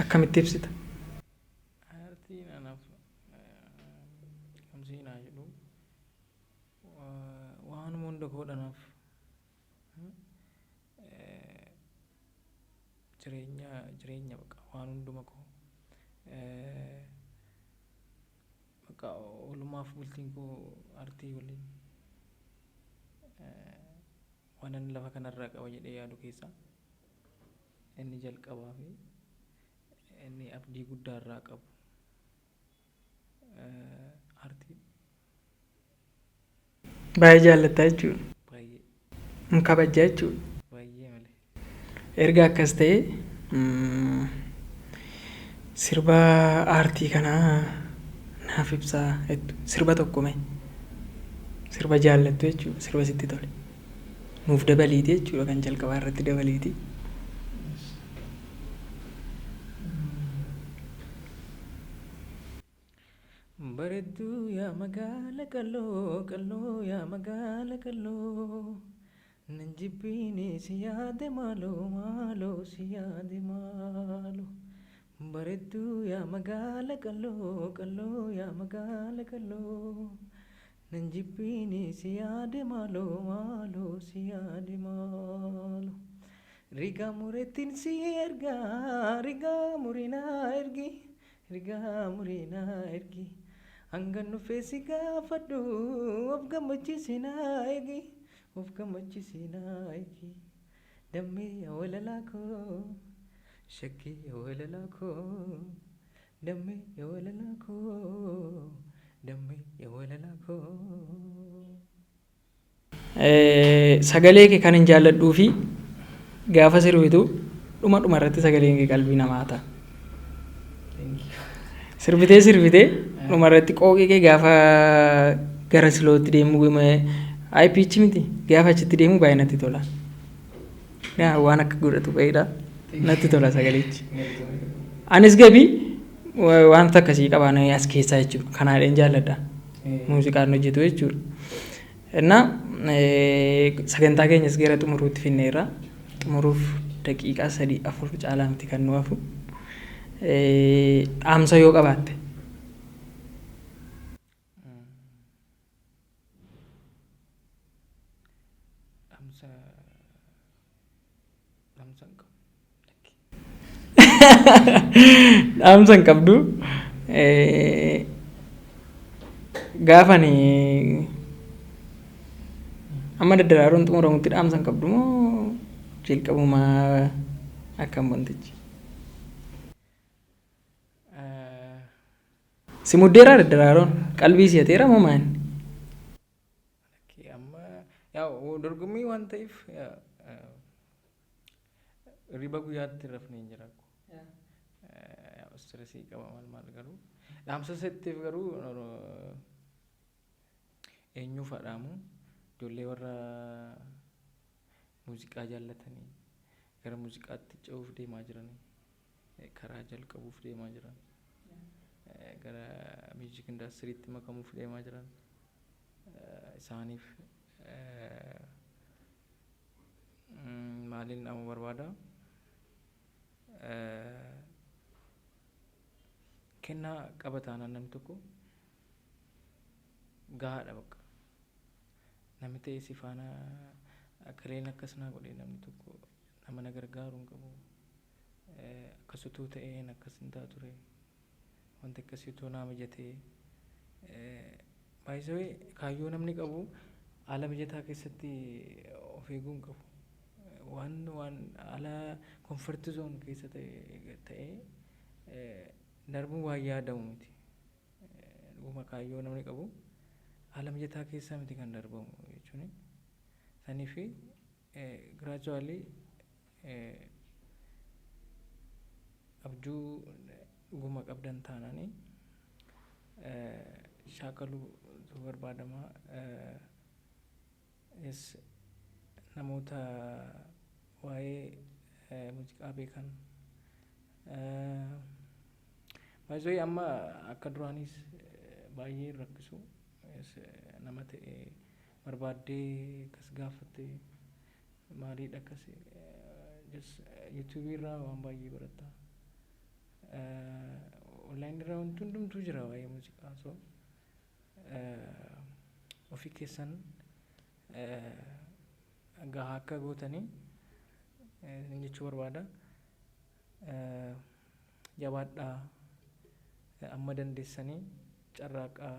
Akkamitti ibsita? Aartiin anaaf kamsiinaa jedhu waan hunda godhanaaf jireenya bakka waan hunduma koo bakka oolumaaf bultiin koo aartii waliin waan lafa kanarraa qaba jedhee yaadu keessaa inni jalqabaa fi inni abdii guddaa irraa qabu aartii Baay'ee jaallattaa jechuudha. baay'ee Hin kabajjaa jechuudha. baay'ee malee. Erga akkas ta'e sirba aartii kanaa naaf ibsaa jettu. Sirba tokko mee sirba jaallattu jechuudha. Sirba sitti tole. Nuuf dabaliiti jechuudha kan jalqabaa irratti dabaliiti. Bareedduu yaa magaala qalloo yaa magaala qalloo nan jibbiini si yaade maaloo si yaade maaloo. Bareedduu yaa magaala qalloo yaa magaala qalloo nan jibbiini si yaade maaloo si yaade maaloo. Rigaa mureettiin si ergaa rigaa murinaa ergi rigaa murinaa ergi. Hanggan dhufee si gaafadhu of gammachiisinaa eegi of gammachiisinaa eegi. Dammee yaa walalaa koo shakkii yaa walalaa koo dammee yaa walalaa koo dammee yaa walalaa koo. Sagalee kee kan hin jaalladhuu fi gaafa sirbitu dhuma irratti sagaleen kee qalbii namaa ta'a. Sirbitee dhuma irratti qooqee kee gaafa gara silootti deemu high pitch miti gaafa achitti deemu baay'ee natti tola. Waan akka godhatu baay'eedha natti tola sagalichi. Anis gabii wanta akkasii qabaan as keessaa jechuudha. Kanaadhaan jaalladha. Muuziqaan hojjetu jechuudha. Innaa sagantaa keenyas gara xumuruutti finneerra. Xumuruuf daqiiqaa 3-4 caalaa miti kan nu hafu. Dhaamsa yoo qabaatte. Dhaamsa hin qabdu. Gaafani amma daddaraaroon xumuramutti dhaamsa hin qabdu moo jalqabumaa akkam wantichi? Si muddeeraa daddaraaroon qalbii si'ateera moo maali? Amma yaa dorgommii waan ta'eef riba guyyaatti rafnee hin jira. Stressii qaba maal garuu dhaamsa settiif garuu eenyuuf haadhaamu ijoollee warra muuziqaa jaallatanii gara muuziqaatti ce'uuf deemaa jiran karaa jalqabuuf deemaa jiran gara miuzik indastiriitti makamuuf deemaa jiran isaaniif maaliin dhaamuu barbaada? Kennaa qaba taanaan namni tokko gahaadha bakka. Namni ta'e si faana akkaleen akkas naa godhee namni tokko nama na gargaaruu hin qabu. Akkasutuu ta'een akkas hin taatu ture. Wanti akkasiituu naa mijatee baay'isawee kaayyoo namni qabu haala mijataa keessatti of eeguu hin qabu. Waan haala komforti zoon keessa ta'ee darbuun waan yaadamu miti. Dhuguma kaayyoo namni qabu haala mijataa keessaa miti kan darbamu jechuun. Saniif giraajuwaalii abjuu dhuguma qabdan taananii shaakaluu barbaadama. Namoota waa'ee muuziqaa beekan. Baay'ee amma akka duraanis baay'ee rakkisu nama ta'e barbaaddee akkas gaafatte maaliidha akkas yuutuubii irraa waan baay'ee baratta. Onlaayinii irraa wanti hundumtuu jira waa'ee muuziqaa. So ofii keessan gahaa akka gootanii jechuu barbaada. Jabaadhaa. Amma dandeessanii carraaqaa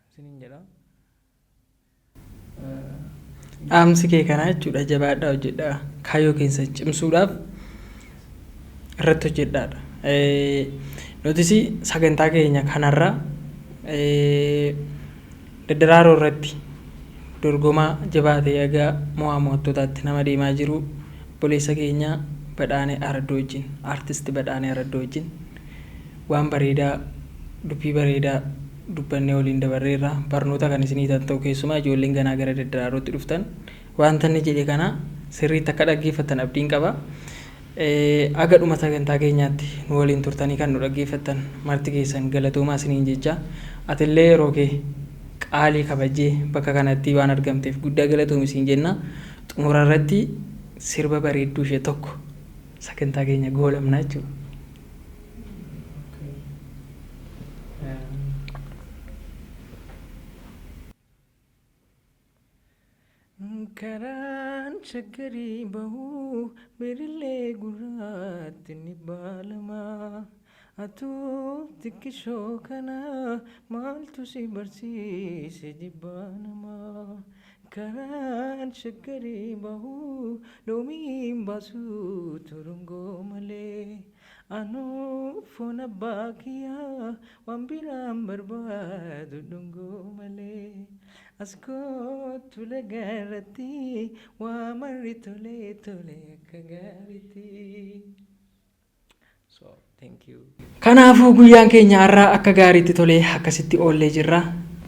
isiniin jedha. Dhaamsi kee kanaa jechuudha. Jabaadhaa hojjedhaa kaayyoo keessa cimsuudhaaf irratti hojjedhaadha. Nutis sagantaa keenya kanarra daddaraaroo irratti dorgomaa jabaatee egaa mo'aa mo'attootaatti nama deemaa jiru obboleessa keenya Badhaanee Araddoo wajjin, aartisti Badhaanee Araddoo wajjin waan bareedaa dubbii bareedaa dubbannee waliin dabarreerra. Barnoota kan isinii ta'u keessumaa ijoolleen ganaa gara daddaraarootti dhuftan wanta inni jedhe kana sirriitti akka dhaggeeffattan abdiin qaba. Aga dhuma sagantaa keenyaatti nu waliin turtanii kan nu dhaggeeffattan marti keessan galatoomaa isiniin jecha atillee yeroo kee qaalii kabajee bakka kanatti waan argamteef guddaa galatoomi isiin jenna. Xumura irratti sirba bareedduu ishee tokko sagantaa keenya goolamna jechuudha. Karaan shaggarii bahuu birillee gurraatti ni baalama. Atuu xiqqishoo kana maaltu si barsiise jibbaa namaa. Karaan shaggarii bahuu loomiin baasuu turungoo malee. Anuu foon abbaa kiyyaa waan biraan barbaadu dhungoo malee. Askootu lagarratti waa marri tole tole akka gaariitti. So, thank you. Kanaafuu guyyaan keenya har'aa akka gaariitti tolee akkasitti oollee jirra.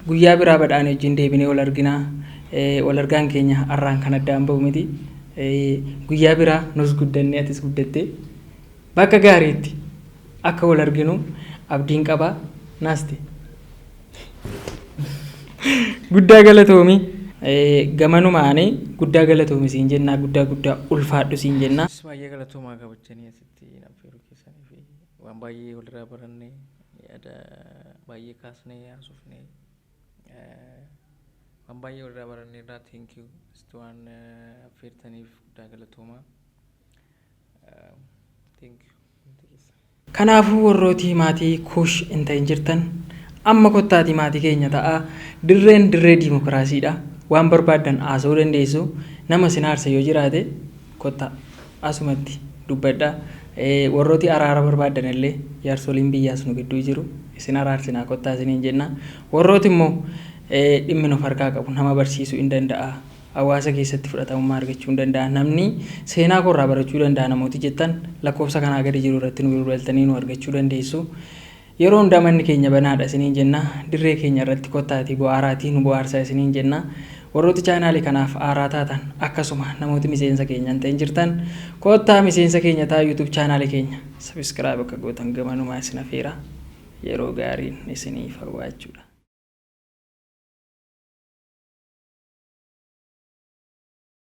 Guyyaa biraa Badhaanee wajjin deebinee wal argina. Wal argaan keenya har'aan kan addaan bahu miti. Guyyaa biraa nus guddannee atis guddattee bakka gaariitti akka wal arginu abdiin qaba. Naasti. Guddaa galatoomi. Gamanumaanii guddaa galatoomi siin jenna. Guddaa ulfaadhu siin jenna. Baay'ee galatoomaa qabachanii asitti affeeruu keessanii fi waan baay'ee walirraa barannee yaada baay'ee kaasnee haasofnee waan baay'ee walirraa barannee irraa thank you asitti waan affeertaniif guddaa galatoomaa. Thank you. Kanaafuu warrooti maatii kuush hin ta'in jirtan amma kottaati maatii keenya ta'a. Dirreen dirree diimokiraasiidha. Waan barbaaddan haasa'uu dandeessu. Nama sin aarsa yoo jiraate kottaa asumatti dubbadha. Warrooti araara barbaaddan illee jaarsoliin biyyaas nu gidduu jiru. Isin araarsinaa kottaa isiniin jenna. Warrooti immoo dhimmi of harkaa qabu nama barsiisuu hin danda'a. Hawaasa keessatti fudhatamummaa argachuu hin danda'a. Namni seenaa korraa barachuu danda'a namooti jettan lakkoofsa kanaa gadi jiru irratti nu bilbiltanii nu argachuu dandeessu. Yeroo hundaa manni keenya banaadha isiniin jenna. Dirree keenya irratti kottaatii bu'aaraatii nu bu'aarsaa isiniin jenna. Warrooti chaanaalii kanaaf aaraa taatan akkasuma namooti miseensa keenya hin ta'in jirtan kottaa miseensa keenya ta'a YouTube chaanaalii keenya sabiskiraayib akka gootan gamanumaa isin affeera. Yeroo gaariin isiniif hawwaa jechuudha.